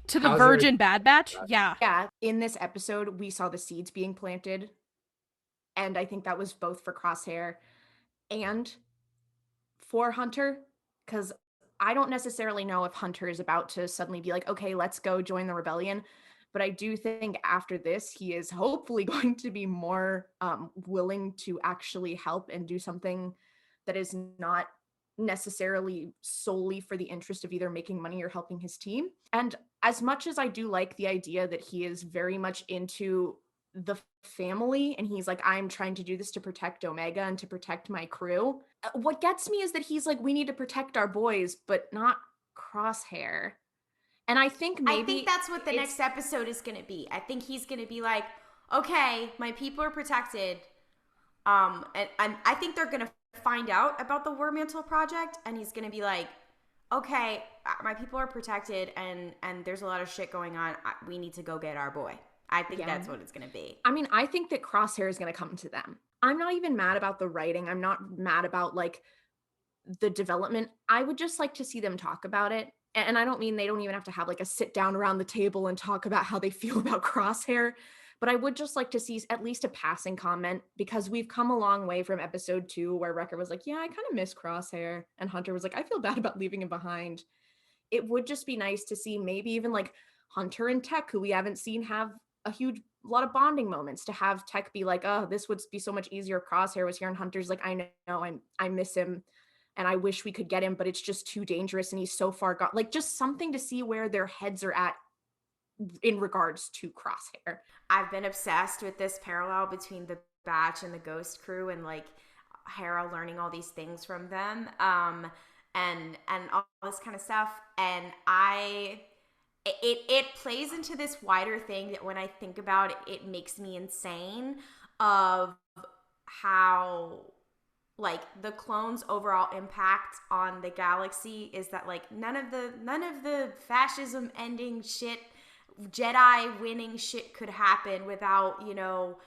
S2: To the Virgin Bad Batch? Yeah.
S4: Yeah. In this episode, we saw the seeds being planted. And I think that was both for Crosshair and for Hunter. Because I don't necessarily know if Hunter is about to suddenly be like, okay, let's go join the rebellion. But I do think after this, he is hopefully going to be more willing to actually help and do something that is not necessarily solely for the interest of either making money or helping his team. And as much as I do like the idea that he is very much into the family, and he's like, I'm trying to do this to protect Omega and to protect my crew, what gets me is that he's like, we need to protect our boys, but not Crosshair. And I think
S5: that's what the next episode is going to be. I think he's going to be like, okay, my people are protected. And I think they're going to find out about the War Mantle project, and he's going to be like, okay, my people are protected, and there's a lot of shit going on. We need to go get our boy. I think that's what it's going to be.
S4: I mean, I think that Crosshair is going to come to them. I'm not even mad about the writing. I'm not mad about like the development. I would just like to see them talk about it. And I don't mean they don't even have to have like a sit down around the table and talk about how they feel about Crosshair, but I would just like to see at least a passing comment, because we've come a long way from episode 2 where Wrecker was like, yeah, I kind of miss Crosshair. And Hunter was like, I feel bad about leaving him behind. It would just be nice to see maybe even like Hunter and Tech, who we haven't seen have a lot of bonding moments, to have Tech be like, oh, this would be so much easier if Crosshair was here. And Hunter's like, I know, I miss him. And I wish we could get him, but it's just too dangerous. And he's so far gone. Like, just something to see where their heads are at in regards to Crosshair.
S5: I've been obsessed with this parallel between the Batch and the Ghost crew, and like Hera learning all these things from them, and all this kind of stuff. And it plays into this wider thing that when I think about it, it makes me insane of how like the clones' overall impact on the galaxy is that like none of the fascism ending shit, Jedi winning shit could happen without you know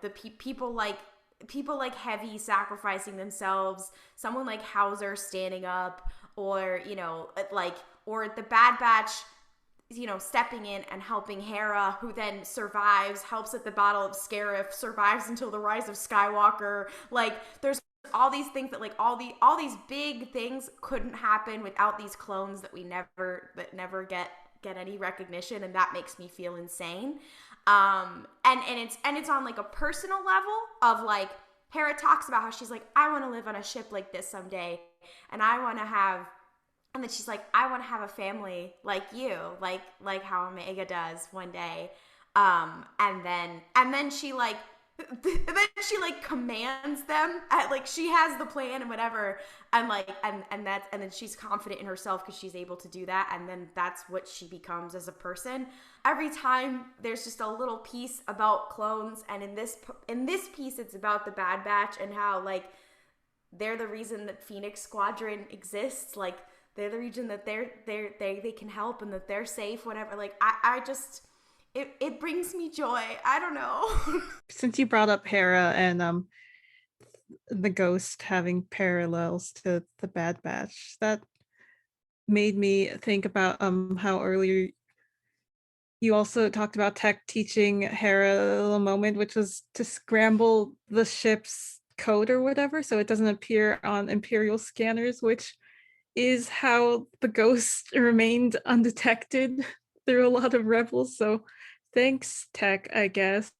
S5: the people like Heavy sacrificing themselves, someone like Howzer standing up, or or the Bad Batch stepping in and helping Hera, who then survives, helps at the Battle of Scarif, survives until the Rise of Skywalker. Like, there's all these things that like all these big things couldn't happen without these clones that never get any recognition, and that makes me feel insane. And it's on like a personal level of like Hera talks about how she's like, I want to live on a ship like this someday, and I want to have, and then she's like, I want to have a family like you, like how Omega does one day. And then she like commands them at, like, she has the plan and whatever, and like and then she's confident in herself because she's able to do that, and then that's what she becomes as a person. Every time there's just a little piece about clones, and in this piece it's about the Bad Batch and how like they're the reason that Phoenix Squadron exists, like they're the reason that they can help and that they're safe, whatever. Like I just it brings me joy. I don't know.
S3: Since you brought up Hera and the ghost having parallels to the Bad Batch, that made me think about how earlier you also talked about Tech teaching Hera a little moment, which was to scramble the ship's code or whatever so it doesn't appear on Imperial scanners, which is how the ghost remained undetected through a lot of Rebels. So thanks, Tech, I guess,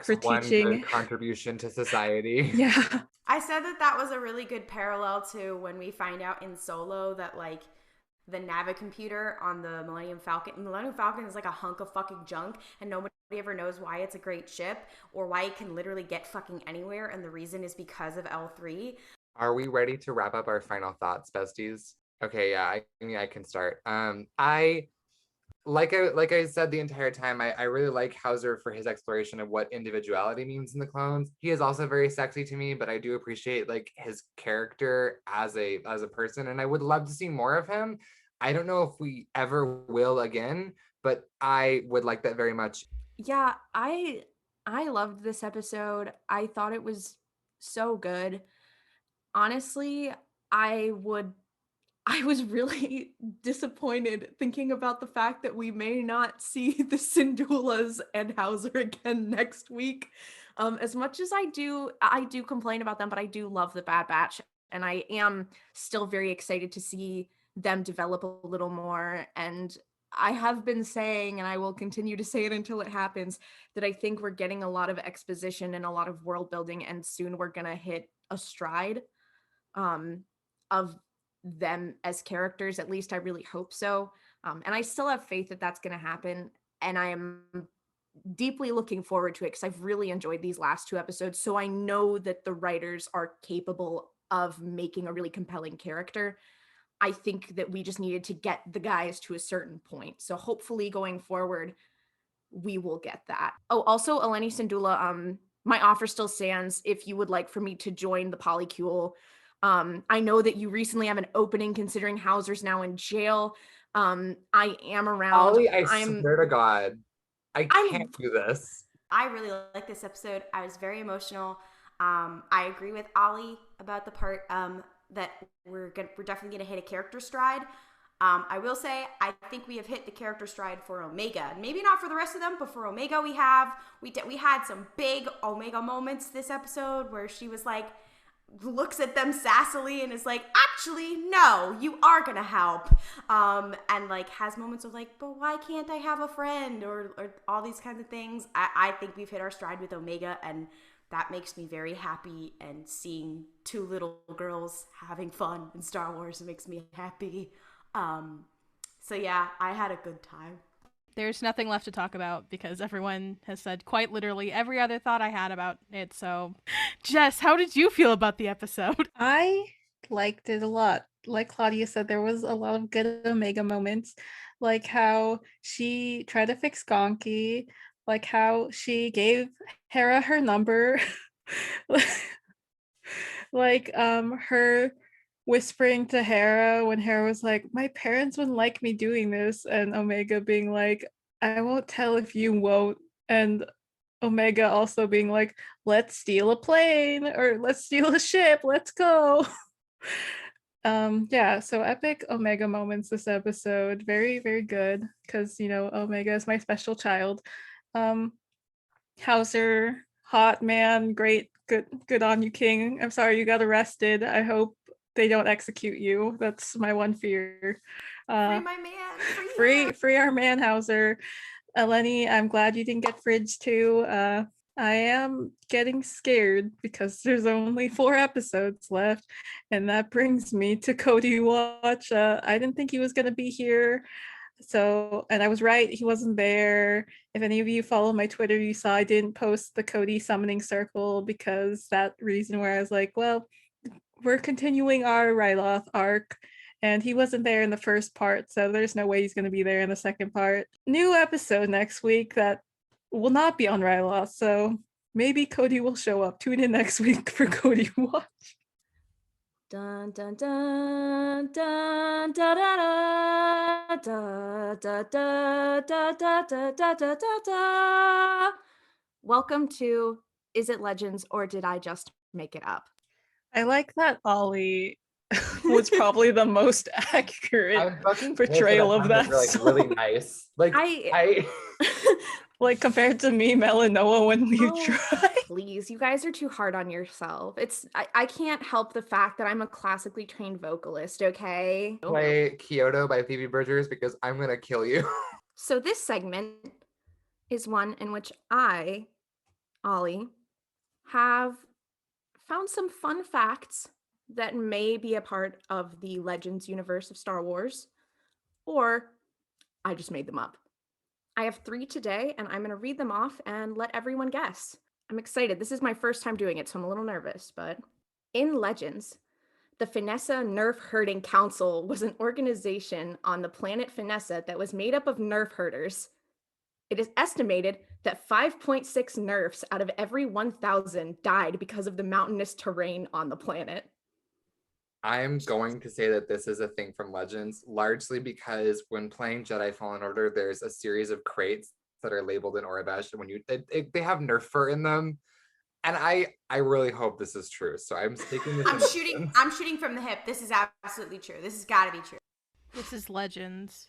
S3: for teaching.
S1: One good contribution to society.
S3: Yeah.
S5: I said that was a really good parallel to when we find out in Solo that like the Navicomputer on the Millennium Falcon is like a hunk of fucking junk, and nobody ever knows why it's a great ship or why it can literally get fucking anywhere, and the reason is because of L3.
S1: Are we ready to wrap up our final thoughts, besties? Okay, yeah, I can start. I said the entire time, I really like Howzer for his exploration of what individuality means in the clones. He is also very sexy to me, but I do appreciate like his character as a person, and I would love to see more of him. I don't know if we ever will again, but I would like that very much.
S4: Yeah, I loved this episode. I thought it was so good. Honestly, I was really disappointed thinking about the fact that we may not see the Syndulas and Howzer again next week. As much as I do complain about them, but I do love the Bad Batch, and I am still very excited to see them develop a little more. And I have been saying, and I will continue to say it until it happens, that I think we're getting a lot of exposition and a lot of world building, and soon we're gonna hit a stride of them as characters. At least I really hope so. And I still have faith that that's going to happen. And I am deeply looking forward to it because I've really enjoyed these last two episodes. So I know that the writers are capable of making a really compelling character. I think that we just needed to get the guys to a certain point. So hopefully going forward, we will get that. Oh, also, Eleni Syndulla, my offer still stands if you would like for me to join the Polycule. I know that you recently have an opening considering Howzer's now in jail. I am around.
S1: Ollie, I swear to God, I can't do this.
S5: I really like this episode. I was very emotional. I agree with Ollie about the part that we're definitely gonna hit a character stride. I will say I think we have hit the character stride for Omega. Maybe not for the rest of them, but for Omega we had some big Omega moments this episode where she was like, looks at them sassily and is like, actually, no, you are gonna help. And like has moments of like, but why can't I have a friend? Or all these kinds of things. I think we've hit our stride with Omega, and that makes me very happy. And seeing two little girls having fun in Star Wars makes me happy. So yeah, I had a good time.
S2: There's nothing left to talk about because everyone has said quite literally every other thought I had about it. So, Jess, how did you feel about the episode?
S3: I liked it a lot. Like Klaudia said, there was a lot of good Omega moments, like how she tried to fix Gonki, like how she gave Hera her number, like her whispering to Hera when Hera was like, my parents wouldn't like me doing this, and Omega being like, I won't tell if you won't, and Omega also being like, let's steal a plane, or let's steal a ship, let's go. Yeah, so epic Omega moments this episode. Very, very good, because, you know, Omega is my special child. Howzer, hot man, great Good on you, King. I'm sorry you got arrested. I hope they don't execute you. That's my one fear.
S5: Free my man. Free him.
S3: Free our man, Howzer. Lenny, I'm glad you didn't get fridged too. I am getting scared because there's only 4 episodes left, and that brings me to Cody Watch. I didn't think he was gonna be here, and I was right, he wasn't there. If any of you follow my Twitter, you saw I didn't post the Cody summoning circle because that reason where I was like, well, we're continuing our Ryloth arc, and he wasn't there in the first part, so there's no way he's going to be there in the second part. New episode next week that will not be on Ryloth, so maybe Cody will show up. Tune in next week for Cody Watch.
S4: Dun dun dun dun da da da da da da da da da da da da. Welcome to Is It Legends or Did I Just Make It Up?
S3: I like that Ollie was probably the most accurate portrayal of that.
S1: Really nice. I
S3: like compared to me, Melanoa, when we try.
S4: Please, you guys are too hard on yourself. I can't help the fact that I'm a classically trained vocalist, okay?
S1: Play Kyoto by Phoebe Bridgers because I'm gonna kill you.
S4: So this segment is one in which I, Ollie, have found some fun facts that may be a part of the Legends universe of Star Wars, or I just made them up. I have 3 today, and I'm going to read them off and let everyone guess. I'm excited. This is my first time doing it, so I'm a little nervous, but in Legends, the Finessa Nerf Herding Council was an organization on the planet Finessa that was made up of nerf herders. It is estimated that 5.6 nerfs out of every 1,000 died because of the mountainous terrain on the planet.
S1: I'm going to say that this is a thing from Legends, largely because when playing Jedi Fallen Order, there's a series of crates that are labeled in Orabesh, and when they have Nerf fur in them, and I really hope this is true. So I'm taking this.
S5: I'm shooting from the hip. This is absolutely true. This has got to be true.
S2: This is Legends.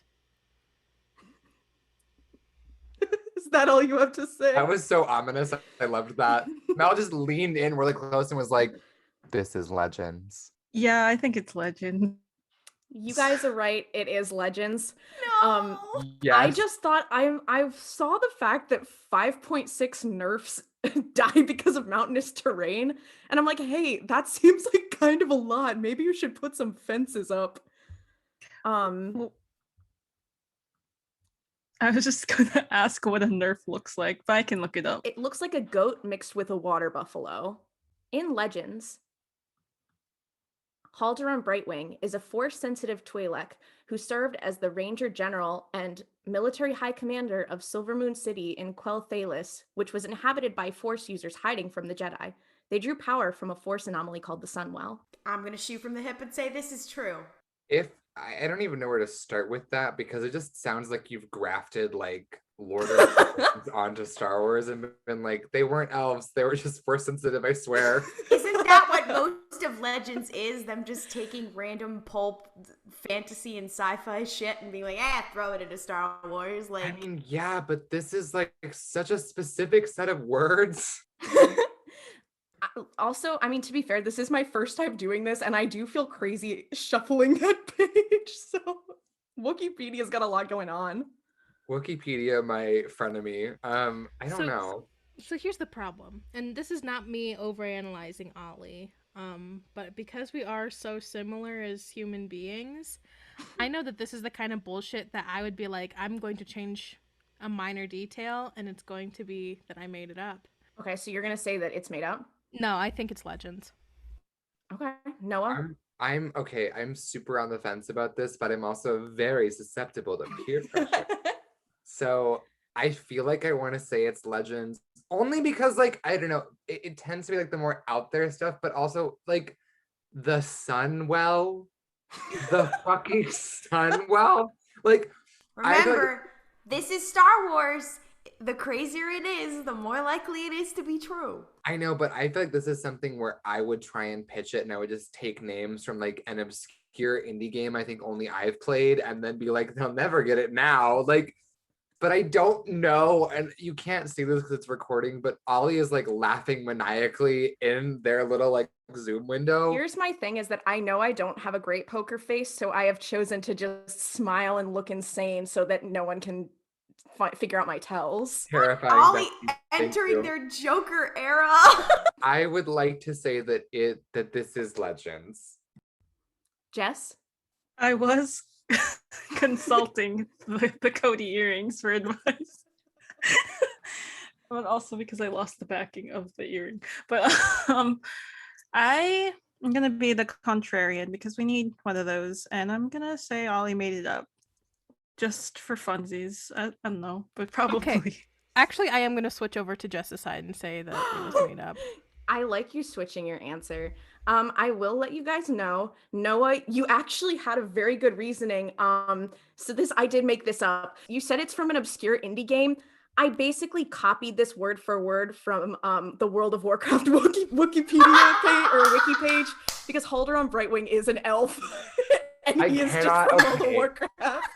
S3: Is that all you have to say?
S1: That was so ominous. I loved that. Mel just leaned in really close and was like, "This is Legends."
S3: Yeah, I think it's Legend.
S4: You guys are right. It is Legends.
S5: No.
S1: Yes.
S4: I just thought I saw the fact that 5.6 nerfs die because of mountainous terrain, and I'm like, hey, that seems like kind of a lot. Maybe you should put some fences up.
S3: I was just gonna ask what a nerf looks like, but I can look it up.
S4: It looks like a goat mixed with a water buffalo. In Legends, Halderon Brightwing is a Force-sensitive Twi'lek who served as the Ranger General and Military High Commander of Silvermoon City in Quell Thalis, which was inhabited by Force users hiding from the Jedi. They drew power from a Force anomaly called the Sunwell.
S5: I'm going to shoot from the hip and say this is true.
S1: I don't even know where to start with that, because it just sounds like you've grafted like Lord of the Rings onto Star Wars and been like, they weren't elves, they were just Force sensitive, I swear.
S5: Isn't that what most of Legends is? Them just taking random pulp fantasy and sci-fi shit and being like, throw it into Star Wars. Like,
S1: I mean, yeah, but this is like such a specific set of words.
S4: Also, I mean, to be fair, this is my first time doing this, and I do feel crazy shuffling that page, so Wikipedia's got a lot going on.
S1: Wikipedia, my frenemy. I don't know.
S2: So here's the problem, and this is not me overanalyzing Ollie, but because we are so similar as human beings, I know that this is the kind of bullshit that I would be like, I'm going to change a minor detail, and it's going to be that I made it up.
S4: Okay, so you're gonna say that it's made up?
S2: No, I think it's Legends.
S4: Okay, Noah?
S1: I'm okay. I'm super on the fence about this, but I'm also very susceptible to peer pressure. So I feel like I want to say it's Legends, only because, like, I don't know, it tends to be like the more out there stuff, but also like the Sunwell, the fucking Sunwell. Like,
S5: remember, this is Star Wars. The crazier it is, the more likely it is to be true.
S1: I know, but I feel like this is something where I would try and pitch it, and I would just take names from like an obscure indie game I think only I've played, and then be like, they'll never get it now. Like, but I don't know, and you can't see this because it's recording, but Ollie is like laughing maniacally in their little like Zoom window.
S4: Here's my thing is that I know I don't have a great poker face, so I have chosen to just smile and look insane so that no one can figure out my tells.
S1: Terrifying.
S5: Ollie
S1: Thank
S5: entering
S1: you.
S5: their Joker era.
S1: I would like to say that this is Legends.
S4: Jess?
S3: I was consulting the Cody earrings for advice. But also because I lost the backing of the earring. But I am gonna be the contrarian because we need one of those, and I'm gonna say Ollie made it up. Just for funsies. I don't know, but probably.
S2: Okay. Actually, I am going to switch over to Jess's side and say that it was made up.
S4: I like you switching your answer. I will let you guys know, Noah, you actually had a very good reasoning. So I did make this up. You said it's from an obscure indie game. I basically copied this word for word from the World of Warcraft Wikipedia page or wiki page because Holder on Brightwing is an elf, and he is just from World of Warcraft.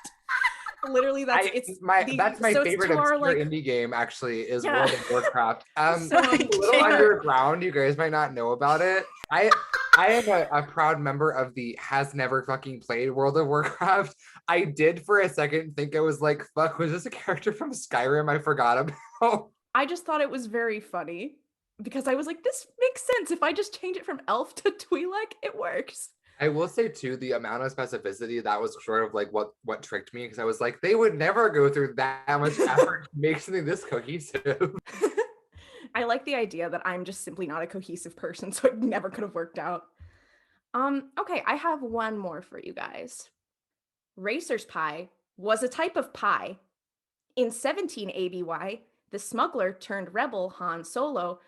S4: Literally, that's my
S1: favorite obscure indie game. Actually, is World of Warcraft.
S4: So,
S1: it's a little underground. You guys might not know about it. I am a proud member of the has never fucking played World of Warcraft. I did for a second think I was like, fuck, was this a character from Skyrim I forgot about?
S4: I just thought it was very funny because I was like, this makes sense. If I just change it from elf to Twi'lek, it works.
S1: I will say too, the amount of specificity that was sort of like what tricked me, because I was like, they would never go through that much effort to make something this cohesive.
S4: I like the idea that I'm just simply not a cohesive person, so it never could have worked out. Okay, I have one more for you guys. Racer's pie was a type of pie. In 17 ABY, the smuggler turned rebel Han Solo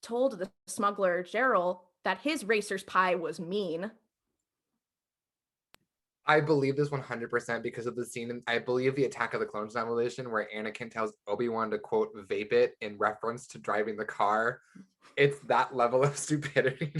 S4: told the smuggler Gerald that his racer's pie was mean.
S1: I believe this 100% because of the scene in, I believe, the Attack of the Clones novelization where Anakin tells Obi-Wan to quote vape it in reference to driving the car. It's that level of stupidity.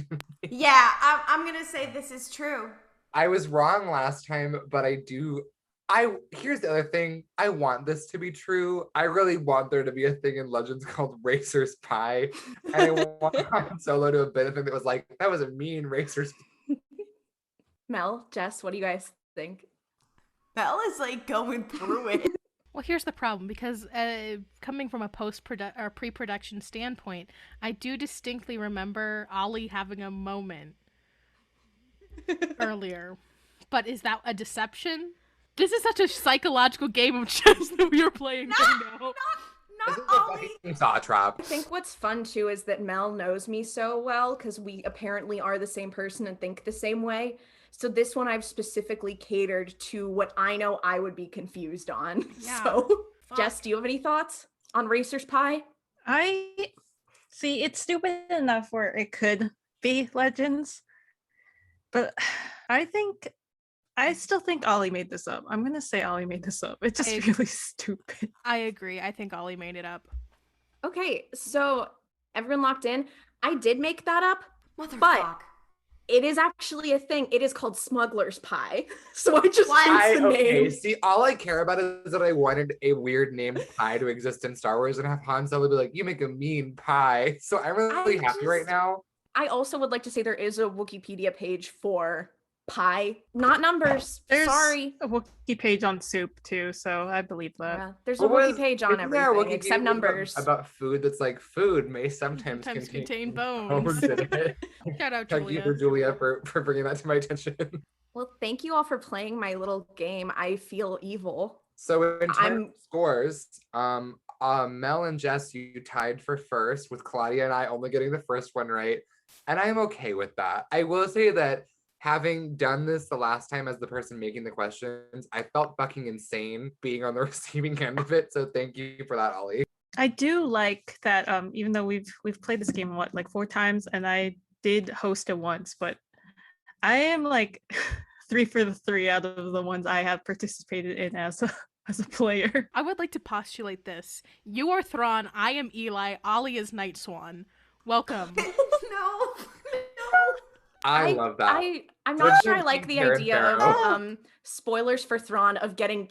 S5: Yeah, I'm gonna say this is true.
S1: I was wrong last time, but here's the other thing. I want this to be true. I really want there to be a thing in Legends called Racer's Pie. And I want Han Solo to have been a thing that was like, that was a mean Racer's Pie.
S4: Mel, Jess, what do you guys think?
S5: Mel is like going through it.
S2: Well, here's the problem, because coming from a pre-production standpoint, I do distinctly remember Ollie having a moment earlier. But is that a deception? This is such a psychological game of chess that we are playing right now.
S1: This is a fucking saw trap.
S4: I think what's fun too is that Mel knows me so well because we apparently are the same person and think the same way. So this one I've specifically catered to what I know I would be confused on.
S2: Yeah.
S4: So,
S2: Fuck.
S4: Jess, do you have any thoughts on Racer's Pie?
S3: I see it's stupid enough where it could be Legends, but I still think Ollie made this up. I'm gonna say Ollie made this up. It's just really stupid.
S2: I agree. I think Ollie made it up.
S4: Okay, so everyone locked in. I did make that up,
S5: Motherfuck.
S4: but it is actually a thing. It is called Smuggler's Pie. So I just changed the name.
S1: See, all I care about is that I wanted a weird named pie to exist in Star Wars and have Han Solo be like, you make a mean pie. So I'm really happy right now.
S4: I also would like to say there is a Wikipedia page for pie, not numbers.
S3: There's
S4: Sorry.
S3: a wiki page on soup too, so I believe that.
S4: Yeah, there's a wiki page on everything except numbers.
S1: About food that's like food may sometimes
S2: contain bones.
S1: in it.
S2: Shout out,
S1: Thank you for Julia for bringing that to my attention.
S4: Well, thank you all for playing my little game. I feel evil.
S1: So in terms of scores, Mel and Jess, you tied for first with Klaudia and I only getting the first one right. And I'm okay with that. I will say that having done this the last time as the person making the questions, I felt fucking insane being on the receiving end of it. So thank you for that, Ollie.
S3: I do like that even though we've played this game like 4 times and I did host it once, but I am like 3 for the 3 out of the ones I have participated in as a player.
S2: I would like to postulate this. You are Thrawn, I am Eli, Ollie is Night Swan. Welcome.
S5: No.
S1: I love that.
S4: I'm
S1: What
S4: not sure
S1: should
S4: I like
S1: be
S4: the
S1: Karen
S4: idea of
S1: Farrow?
S4: spoilers for Thrawn of getting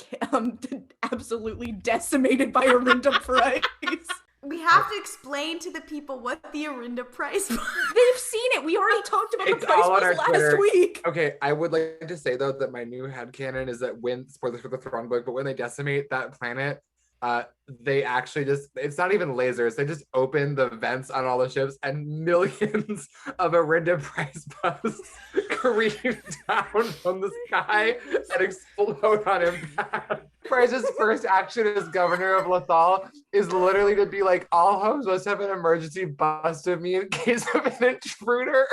S4: absolutely decimated by Arinda Pryce.
S5: We have to explain to the people what the Arinda Pryce was.
S4: They've seen it. We already talked about
S1: It's
S4: the Pryce
S1: all on our
S4: Bust
S1: Twitter.
S4: last week.
S1: Okay, I would like to say though that my new headcanon is that when, spoilers for the Thrawn book, but when they decimate that planet, they actually it's not even lasers, they just open the vents on all the ships and millions of Arinda Pryce busts careen down from the sky and explode on impact. Pryce's first action as governor of Lothal is literally to be like, all homes must have an emergency bust of me in case of an intruder.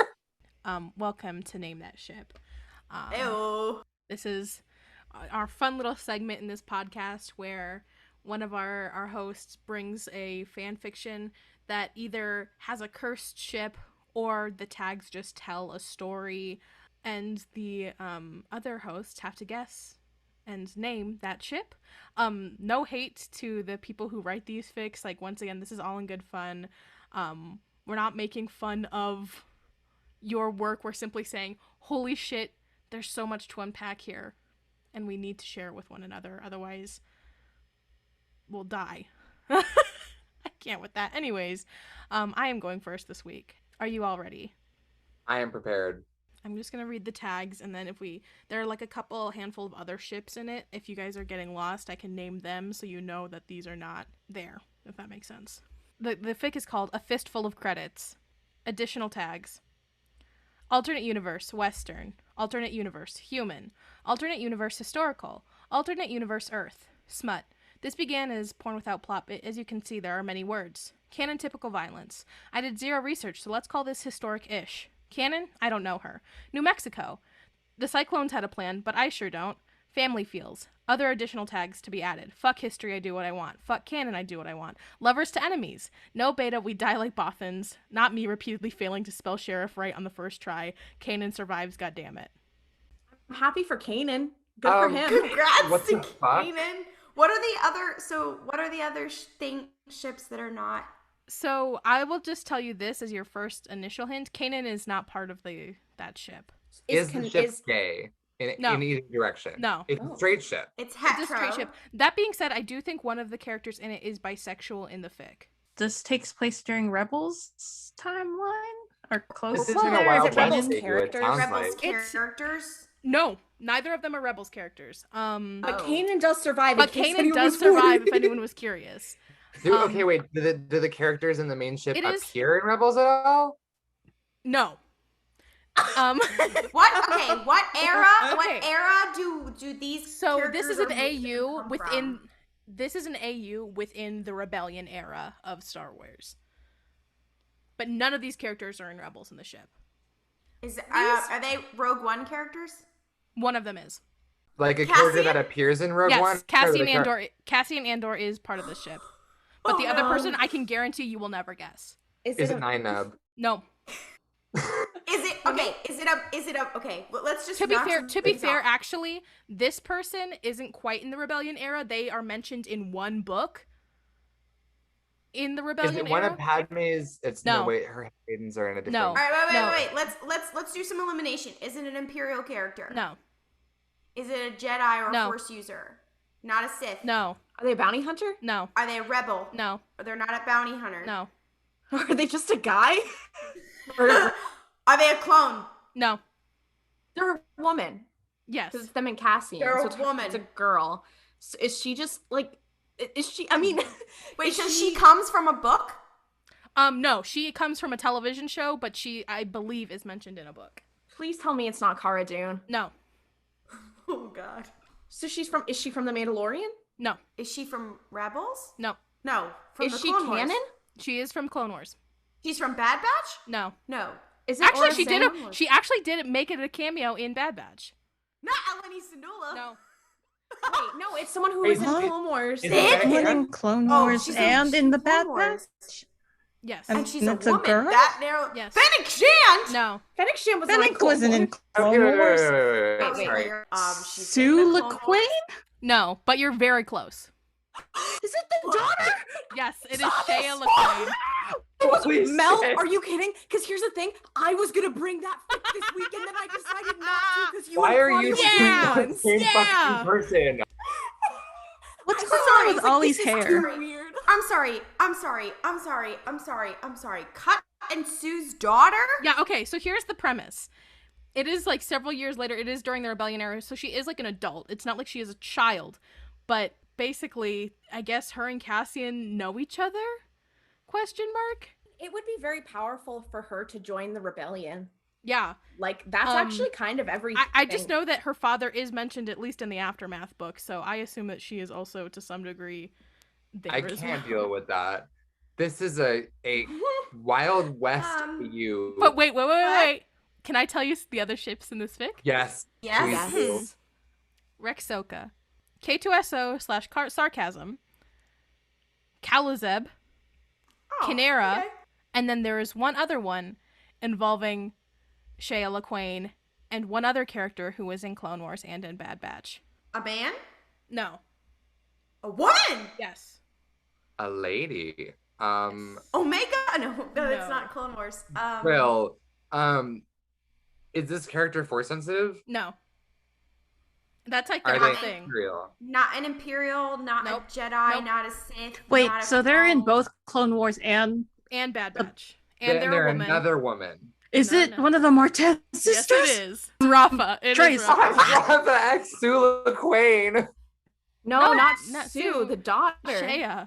S2: Welcome to Name That Ship.
S5: Ew.
S2: This is our fun little segment in this podcast where one of our hosts brings a fan fiction that either has a cursed ship or the tags just tell a story, and the other hosts have to guess and name that ship. No hate to the people who write these fics. Like, once again, this is all in good fun. We're not making fun of your work. We're simply saying, holy shit, there's so much to unpack here, and we need to share it with one another. Otherwise, we'll die. I can't with that. Anyways, I am going first this week. Are you all ready?
S1: I am prepared.
S2: I'm just gonna read the tags, and then there are like a handful of other ships in it. If you guys are getting lost, I can name them so you know that these are not there, if that makes sense. The fic is called A Fistful of Credits. Additional tags. Alternate universe, Western. Alternate universe, human. Alternate universe, historical. Alternate universe, Earth. Smut. This began as porn without plot, but as you can see, there are many words. Canon, typical violence. I did zero research, so let's call this historic-ish. Canon? I don't know her. New Mexico. The Cyclones had a plan, but I sure don't. Family feels. Other additional tags to be added. Fuck history, I do what I want. Fuck canon, I do what I want. Lovers to enemies. No beta, we die like Bothans. Not me repeatedly failing to spell sheriff right on the first try. Canon survives, goddammit.
S4: I'm happy for Kanan. Good for him.
S5: Congrats
S1: What
S5: to
S1: the fuck?
S5: Kanan. What are the other ships that are not?
S2: So I will just tell you this as your first initial hint. Kanan is not part of that ship.
S1: Is the ship gay in either direction?
S2: No.
S1: It's a straight ship.
S5: It's
S2: It's a
S5: hetero.
S2: straight ship. That being said, I do think one of the characters in it is bisexual in the fic.
S3: This takes place during Rebels timeline or close.
S1: This is
S3: to
S1: in a
S3: there?
S1: Wild
S4: Is it
S1: West
S4: Rebels
S1: figure, it
S4: characters?
S1: sounds
S5: Rebels
S1: like.
S5: characters.
S2: No, neither of them are Rebels characters.
S4: But
S5: Oh.
S4: Kanan does survive.
S2: But
S4: in case
S2: Kanan
S4: anyone
S2: does
S4: was
S2: survive
S4: worried.
S2: if anyone was curious.
S1: Okay, wait. Do the characters in the main ship
S2: It is-
S1: appear in Rebels at all?
S2: No.
S5: What? Okay. What era?
S2: Okay.
S5: What era do these?
S2: So
S5: characters
S2: this is
S5: or
S2: an
S5: movies
S2: AU
S5: come
S2: within.
S5: from?
S2: This is an AU within the Rebellion era of Star Wars. But none of these characters are in Rebels in the ship.
S5: Are they Rogue One characters?
S2: One of them is.
S1: Like a character
S5: Cassian?
S1: that appears in Rogue
S2: Yes,
S1: One?
S2: Cassian Andor is part of the ship. But the other person, I can guarantee you will never guess.
S1: Is it Nine Nub?
S2: No.
S5: Is it okay? Is it a okay? But let's just
S2: To be
S5: knock
S2: fair,
S5: some things off.
S2: actually, this person isn't quite in the Rebellion era. They are mentioned in one book. In the
S1: Is
S2: Rebellion
S1: it one
S2: era.
S1: of Padme's? It's
S2: No.
S1: no wait, her maidens are in a different.
S2: No.
S5: All right,
S2: No.
S5: wait. Let's do some elimination. Is it an Imperial character?
S2: No.
S5: Is it a Jedi or a
S2: No.
S5: Force user? Not a Sith.
S2: No.
S4: Are they a bounty hunter?
S2: No.
S5: Are they a rebel?
S2: No.
S5: Or they're not a bounty hunter?
S2: No.
S4: Are they just a guy? Or
S5: Are they a clone?
S2: No.
S4: they're a woman.
S2: Yes.
S4: Because it's them and Cassian.
S5: They're a
S4: it's
S5: woman.
S4: It's a girl. So is she just like? Is she? I mean,
S5: Wait,
S4: is
S5: so she comes from a book?
S2: No, she comes from a television show, but she, I believe, is mentioned in a book.
S4: Please tell me it's not Cara Dune.
S2: No.
S5: Oh God.
S4: So is she from The Mandalorian?
S2: No.
S5: Is she from Rebels?
S2: No.
S5: No. From
S4: Is
S5: the
S4: she
S5: Clone Wars.
S4: canon?
S2: She is from Clone Wars.
S5: She's from Bad Batch?
S2: No.
S5: No.
S4: Is it
S2: Actually,
S4: Aura Sand?
S2: she actually did make it a cameo in Bad Batch.
S5: Not Eleni Syndulla.
S2: No.
S4: Wait, no, it's someone who
S1: Wait,
S4: was in
S3: what?
S4: Clone Wars.
S1: Is
S5: Sid?
S1: it
S3: One
S1: Anakin?
S3: in Clone
S5: Oh,
S3: Wars
S5: she's
S3: and in the
S5: Clone
S3: Bad
S5: Wars.
S3: Batch.
S2: Yes.
S3: And
S5: And she's
S3: that's
S5: a
S3: a
S5: woman.
S3: girl?
S5: That narrow.
S2: Yes.
S5: Fennec Shand.
S2: No.
S4: Fennec Shand was
S3: Fennec wasn't in Clone
S1: Okay, wait,
S3: Wars.
S1: wait.
S5: Oh,
S4: Wait,
S1: Sorry.
S5: she's
S3: Sue
S5: in the Clone
S3: LaQuaine?
S5: Wars.
S2: No, but you're very close.
S3: Is it the daughter?
S2: Yes, it is
S4: Stop
S2: Shea
S4: it.
S2: LaQuaine.
S1: Holy
S4: Mel,
S1: shit.
S4: are you kidding? Because here's the thing, I was gonna bring that fic this week, and then I decided not to because you.
S1: Why
S4: and
S1: are you
S4: Klaudia were
S2: Yeah.
S4: doing
S1: the
S4: ones.
S1: same
S2: Yeah.
S1: fucking person?
S3: What's
S4: I'm
S3: going
S4: sorry,
S3: on with
S4: it's like,
S3: Ollie's
S4: this is
S3: hair?
S4: too weird.
S5: I'm sorry. Cut and Sue's daughter?
S2: Yeah, okay, so here's the premise. It is like several years later, it is during the rebellion era, so she is like an adult. It's not like she is a child. But basically, I guess her and Cassian know each other? Question mark?
S4: It would be very powerful for her to join the rebellion.
S2: Yeah.
S4: Like, that's actually kind of everything.
S2: I just know that her father is mentioned at least in the Aftermath book, so I assume that she is also to some degree there
S1: I
S2: as
S1: can't
S2: well.
S1: deal with that. This is a Wild West for you.
S2: But wait. Can I tell you the other ships in this fic?
S1: Yes.
S5: Yes.
S1: please do.
S2: Rexoka, K2SO/Sarcasm, Kalazeb,
S5: Oh,
S2: Kinera,
S5: okay.
S2: and then there is one other one involving Shea LaQuaine and one other character who was in Clone Wars and in Bad Batch.
S5: A man?
S2: No.
S5: A woman?
S2: Yes.
S1: A lady.
S5: Omega? No,
S2: No.
S5: it's not Clone Wars.
S1: Well, is this character force sensitive?
S2: No. That's like
S1: Are
S2: their
S1: they
S2: whole thing.
S1: real?
S5: Not an Imperial, not
S2: Nope.
S5: a Jedi,
S2: Nope.
S5: not a Sith.
S3: Wait,
S5: not a
S3: so they're in
S5: Clone.
S3: both Clone Wars and
S2: And Bad Batch. And
S1: Then
S2: they're a woman.
S1: another woman.
S3: is
S2: No,
S3: it
S2: no.
S3: one of the Martez
S2: Yes,
S3: sisters?
S2: it is. It's Rafa. It is
S3: Trace.
S2: Rafa.
S1: Rafa X Sula Quain.
S4: No,
S2: No,
S4: not
S2: not
S4: Sue,
S2: Sue.
S4: the daughter.
S2: Shea.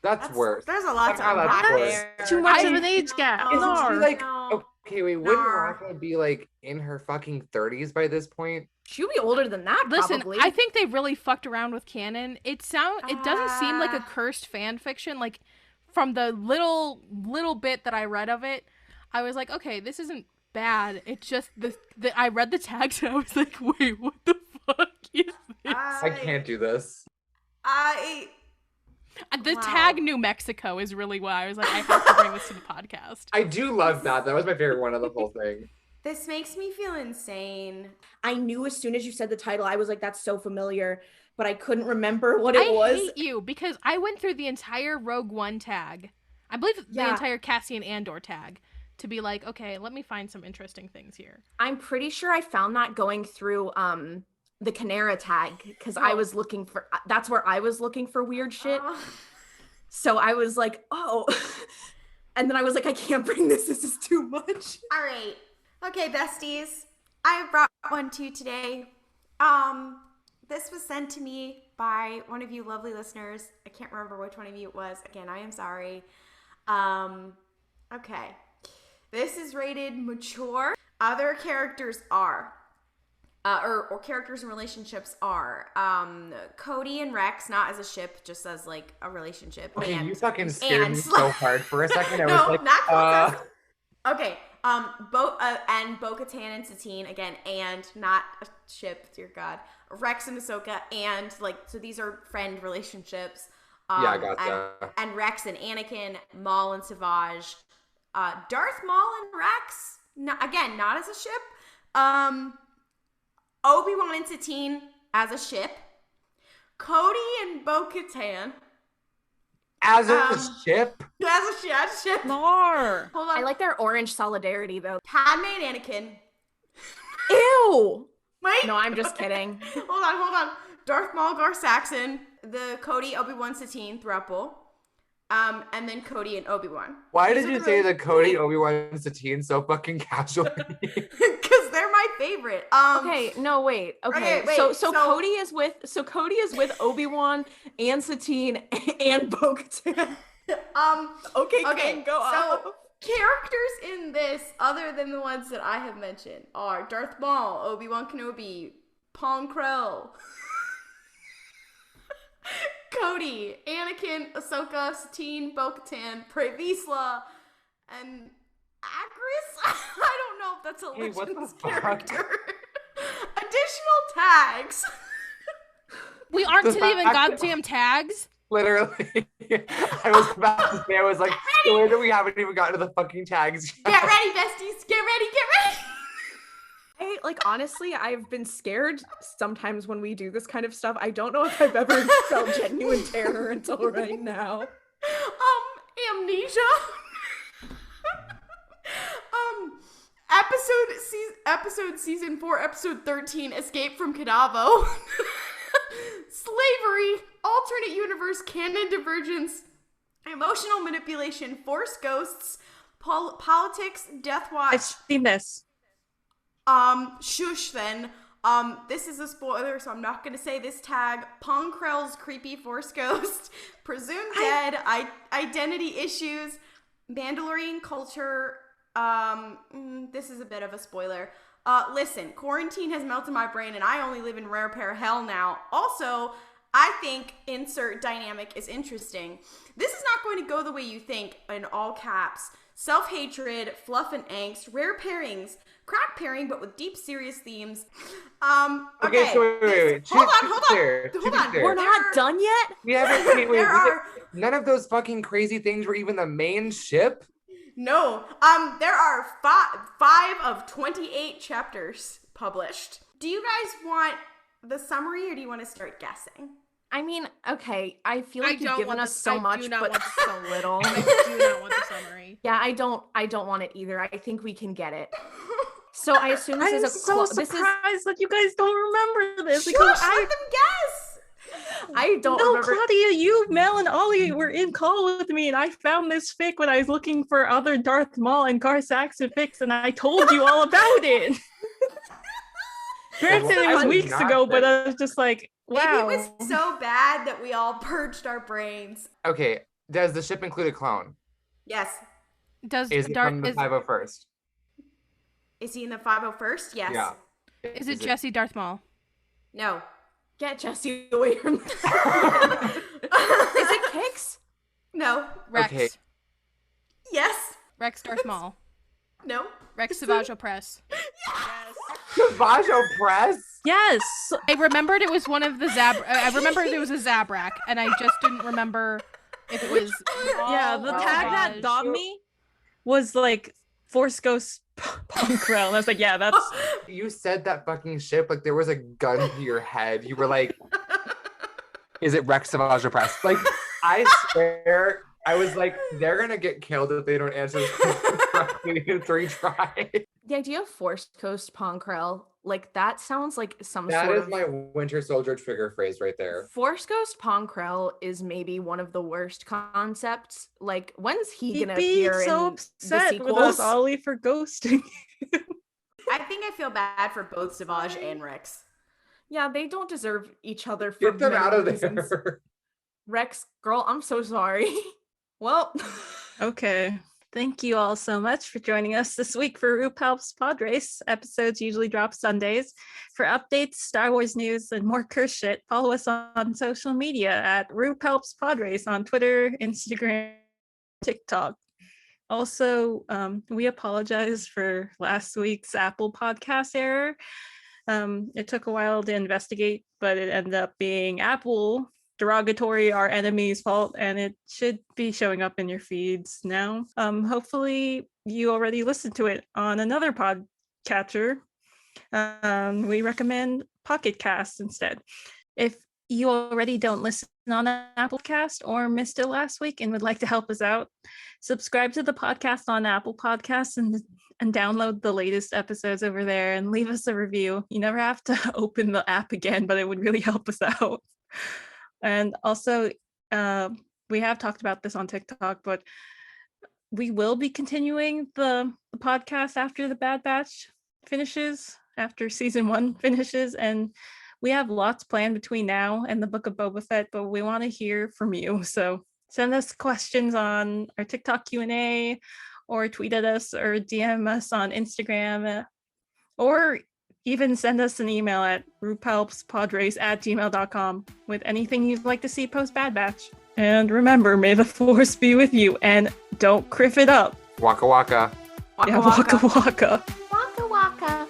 S1: That's worse.
S5: There's a lot to
S1: Somehow that's
S5: unpack
S1: worse.
S5: there.
S3: Too much
S2: I-
S3: of an age gap.
S1: Isn't
S3: Nar.
S1: she like
S5: No.
S1: okay? Wait, wouldn't
S5: Nah.
S1: Rafa be like in her fucking 30s by this point?
S4: She'll be older than that,
S2: Listen,
S4: probably.
S2: I think they really fucked around with canon. It doesn't seem like a cursed fan fiction. Like from the little bit that I read of it, I was like, okay, this isn't bad. It's just I read the tags and I was like, wait, what the fuck is this?
S1: I can't do this.
S2: The
S5: Wow.
S2: tag New Mexico is really why I was like, I have to bring this to the podcast.
S1: I do love that. That was my favorite one of the whole thing.
S5: This makes me feel insane.
S4: I knew as soon as you said the title, I was like, that's so familiar, but I couldn't remember what it
S2: I
S4: was.
S2: hate you because I went through the entire Rogue One tag. I believe the
S4: Yeah.
S2: entire Cassian Andor tag to be like, okay, let me find some interesting things here.
S4: I'm pretty sure I found that going through the Kinera tag because I
S2: Oh.
S4: was looking for that's where I was looking for weird shit.
S5: Oh.
S4: So I was like, oh. And then I was like, I can't bring this. This is too much.
S5: All right. Okay, besties. I brought one to you today. This was sent to me by one of you lovely listeners. I can't remember which one of you it was. Again, I am sorry. Okay. This is rated mature. Other characters are or characters and relationships are Cody and Rex, not as a ship, just as like a relationship.
S1: Okay,
S5: and,
S1: you fucking scared
S5: and
S1: me so hard for a second. I
S5: No,
S1: was like,
S5: not Princess. Okay, and Bo-Katan and Satine again, and not a ship, dear God. Rex and Ahsoka, and like, so these are friend relationships.
S1: Yeah, I gotcha.
S5: And Rex and Anakin, Maul and Savage, Darth Maul and Rex, again, not as a ship. Obi-Wan and Satine as a ship. Cody and Bo-Katan
S1: as a ship.
S5: as a ship.
S3: Nar.
S5: Hold on.
S4: I like their orange solidarity though.
S5: Padme and Anakin.
S4: Ew.
S5: Wait.
S4: No, I'm just kidding.
S5: Hold on. Darth Maul, Gar Saxon, the Cody, Obi-Wan, Satine, throuple. And then Cody and Obi-Wan.
S1: Why
S5: These
S1: did
S5: are
S1: you
S5: the
S1: say
S5: really-
S1: the Cody, Obi-Wan, and Satine so fucking casually?
S5: Because they're my favorite.
S4: Okay, no, wait. Okay,
S5: wait,
S4: so
S5: so-
S4: Cody is with Obi-Wan and Satine and Bo-Katan. Okay, Ken, go off.
S5: So characters in this, other than the ones that I have mentioned, are Darth Maul, Obi-Wan Kenobi, Pong Krell, Cody, Anakin, Ahsoka, Satine, Bo-Katan, Pre Vizsla, and Agris? I don't know if that's a
S1: Hey, what the
S5: Legends
S1: fuck?
S5: character. Additional tags.
S2: We aren't
S1: The
S2: to even
S1: fact-
S2: goddamn tags.
S1: Literally. I was about to say, I was like, the way that we haven't even gotten to the fucking tags yet.
S5: Get ready, besties. Get ready.
S4: Honestly, I've been scared sometimes when we do this kind of stuff. I don't know if I've ever felt genuine terror until right now.
S5: Amnesia. Episode season 4, episode 13, Escape from Kadavo. Slavery, alternate universe, canon divergence, emotional manipulation, force ghosts, politics, death watch.
S3: I've seen this.
S5: Shush then. This is a spoiler, so I'm not gonna say this tag. Pong Krell's creepy force ghost, presumed dead, identity issues, Mandalorian culture. This is a bit of a spoiler. Listen, quarantine has melted my brain and I only live in rare pair hell now. Also, I think insert dynamic is interesting. This is not going to go the way you think, in all caps. Self-hatred, fluff and angst, rare pairings, crack pairing, but with deep, serious themes. Okay,
S1: so wait.
S5: Hold on.
S4: We're not done yet?
S1: We haven't, none of those fucking crazy things were even the main ship?
S5: No, there are 5 of 28 chapters published. Do you guys want the summary or do you want to start guessing?
S4: I mean, okay, I feel like you've given us so much, but so little.
S2: I do not want the summary.
S4: Yeah, I don't want it either. I think we can get it. So I assume this is a
S3: surprised that you guys don't remember this.
S5: Shush, let them guess.
S4: I don't remember.
S3: Klaudia, you, Mel, and Ollie were in call with me, and I found this fic when I was looking for other Darth Maul and Gar Saxon fics, and I told you all about it. Granted, it was weeks ago, but I was just like, wow.
S5: Maybe it was so bad that we all purged our brains.
S1: Okay, does the ship include a clone?
S5: Yes.
S1: Is it from the 501st?
S5: Is he in the 501st? Yes.
S1: Yeah.
S2: Is it Jesse Darth Maul?
S5: No.
S4: Get Jesse away from that. Is it Kix?
S5: No.
S2: Rex.
S1: Okay.
S5: Yes.
S2: Rex Darth Maul.
S5: No.
S2: Rex Savage Press.
S1: Savage Press?
S3: Yes.
S2: I remembered it was one of the I remembered it was a Zabrak, and I just didn't remember if it was.
S3: Yeah, the tag that got me was like Force Ghost Pong Krell. And I was like, yeah, that's.
S1: You said that fucking ship like there was a gun to your head. You were like, is it Rex Savage Press? Like, I swear, I was like, they're gonna get killed if they don't answer this question correctly in 3 tries.
S4: The idea of Force Ghost Pong Krell, like that sounds like some
S1: that
S4: sort
S1: is
S4: of.
S1: my Winter Soldier trigger phrase right there.
S4: Force Ghost Pong Krell is maybe one of the worst concepts. Like, when's he gonna
S3: be
S4: appear
S3: so
S4: in
S3: upset
S4: the
S3: with us,
S4: sequels?
S3: Ollie, for ghosting.
S5: I think I feel bad for both Savage and Rex.
S4: Yeah, they don't deserve each other for
S1: Get them
S4: many
S1: out of
S4: reasons.
S1: there.
S4: Rex, girl, I'm so sorry. Well,
S3: Okay. Thank you all so much for joining us this week for RuPaul's Pod Race. Episodes usually drop Sundays. For updates, Star Wars news, and more curse shit, follow us on social media at RuPaul's Pod Race on Twitter, Instagram, TikTok. Also, we apologize for last week's Apple Podcast error. It took a while to investigate, but it ended up being Apple derogatory, our enemy's fault, and it should be showing up in your feeds now. Hopefully you already listened to it on another podcatcher. We recommend Pocket Cast instead. If you already don't listen on an Apple Cast or missed it last week and would like to help us out, subscribe to the podcast on Apple Podcasts and download the latest episodes over there and leave us a review. You never have to open the app again, but it would really help us out. And also, we have talked about this on TikTok, but we will be continuing the podcast after the Bad Batch finishes, after season 1 finishes, and we have lots planned between now and the Book of Boba Fett, but we want to hear from you. So send us questions on our TikTok Q&A, or tweet at us, or DM us on Instagram, or even send us an email at rupalpspodrace@gmail.com with anything you'd like to see post Bad Batch. And remember, may the Force be with you, and don't kriff it up.
S1: Waka waka.
S3: Yeah, waka waka.
S4: Waka waka.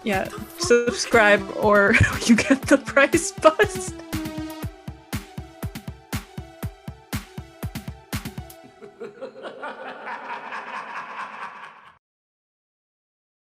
S3: Yeah, subscribe or you get the Pryce Bust.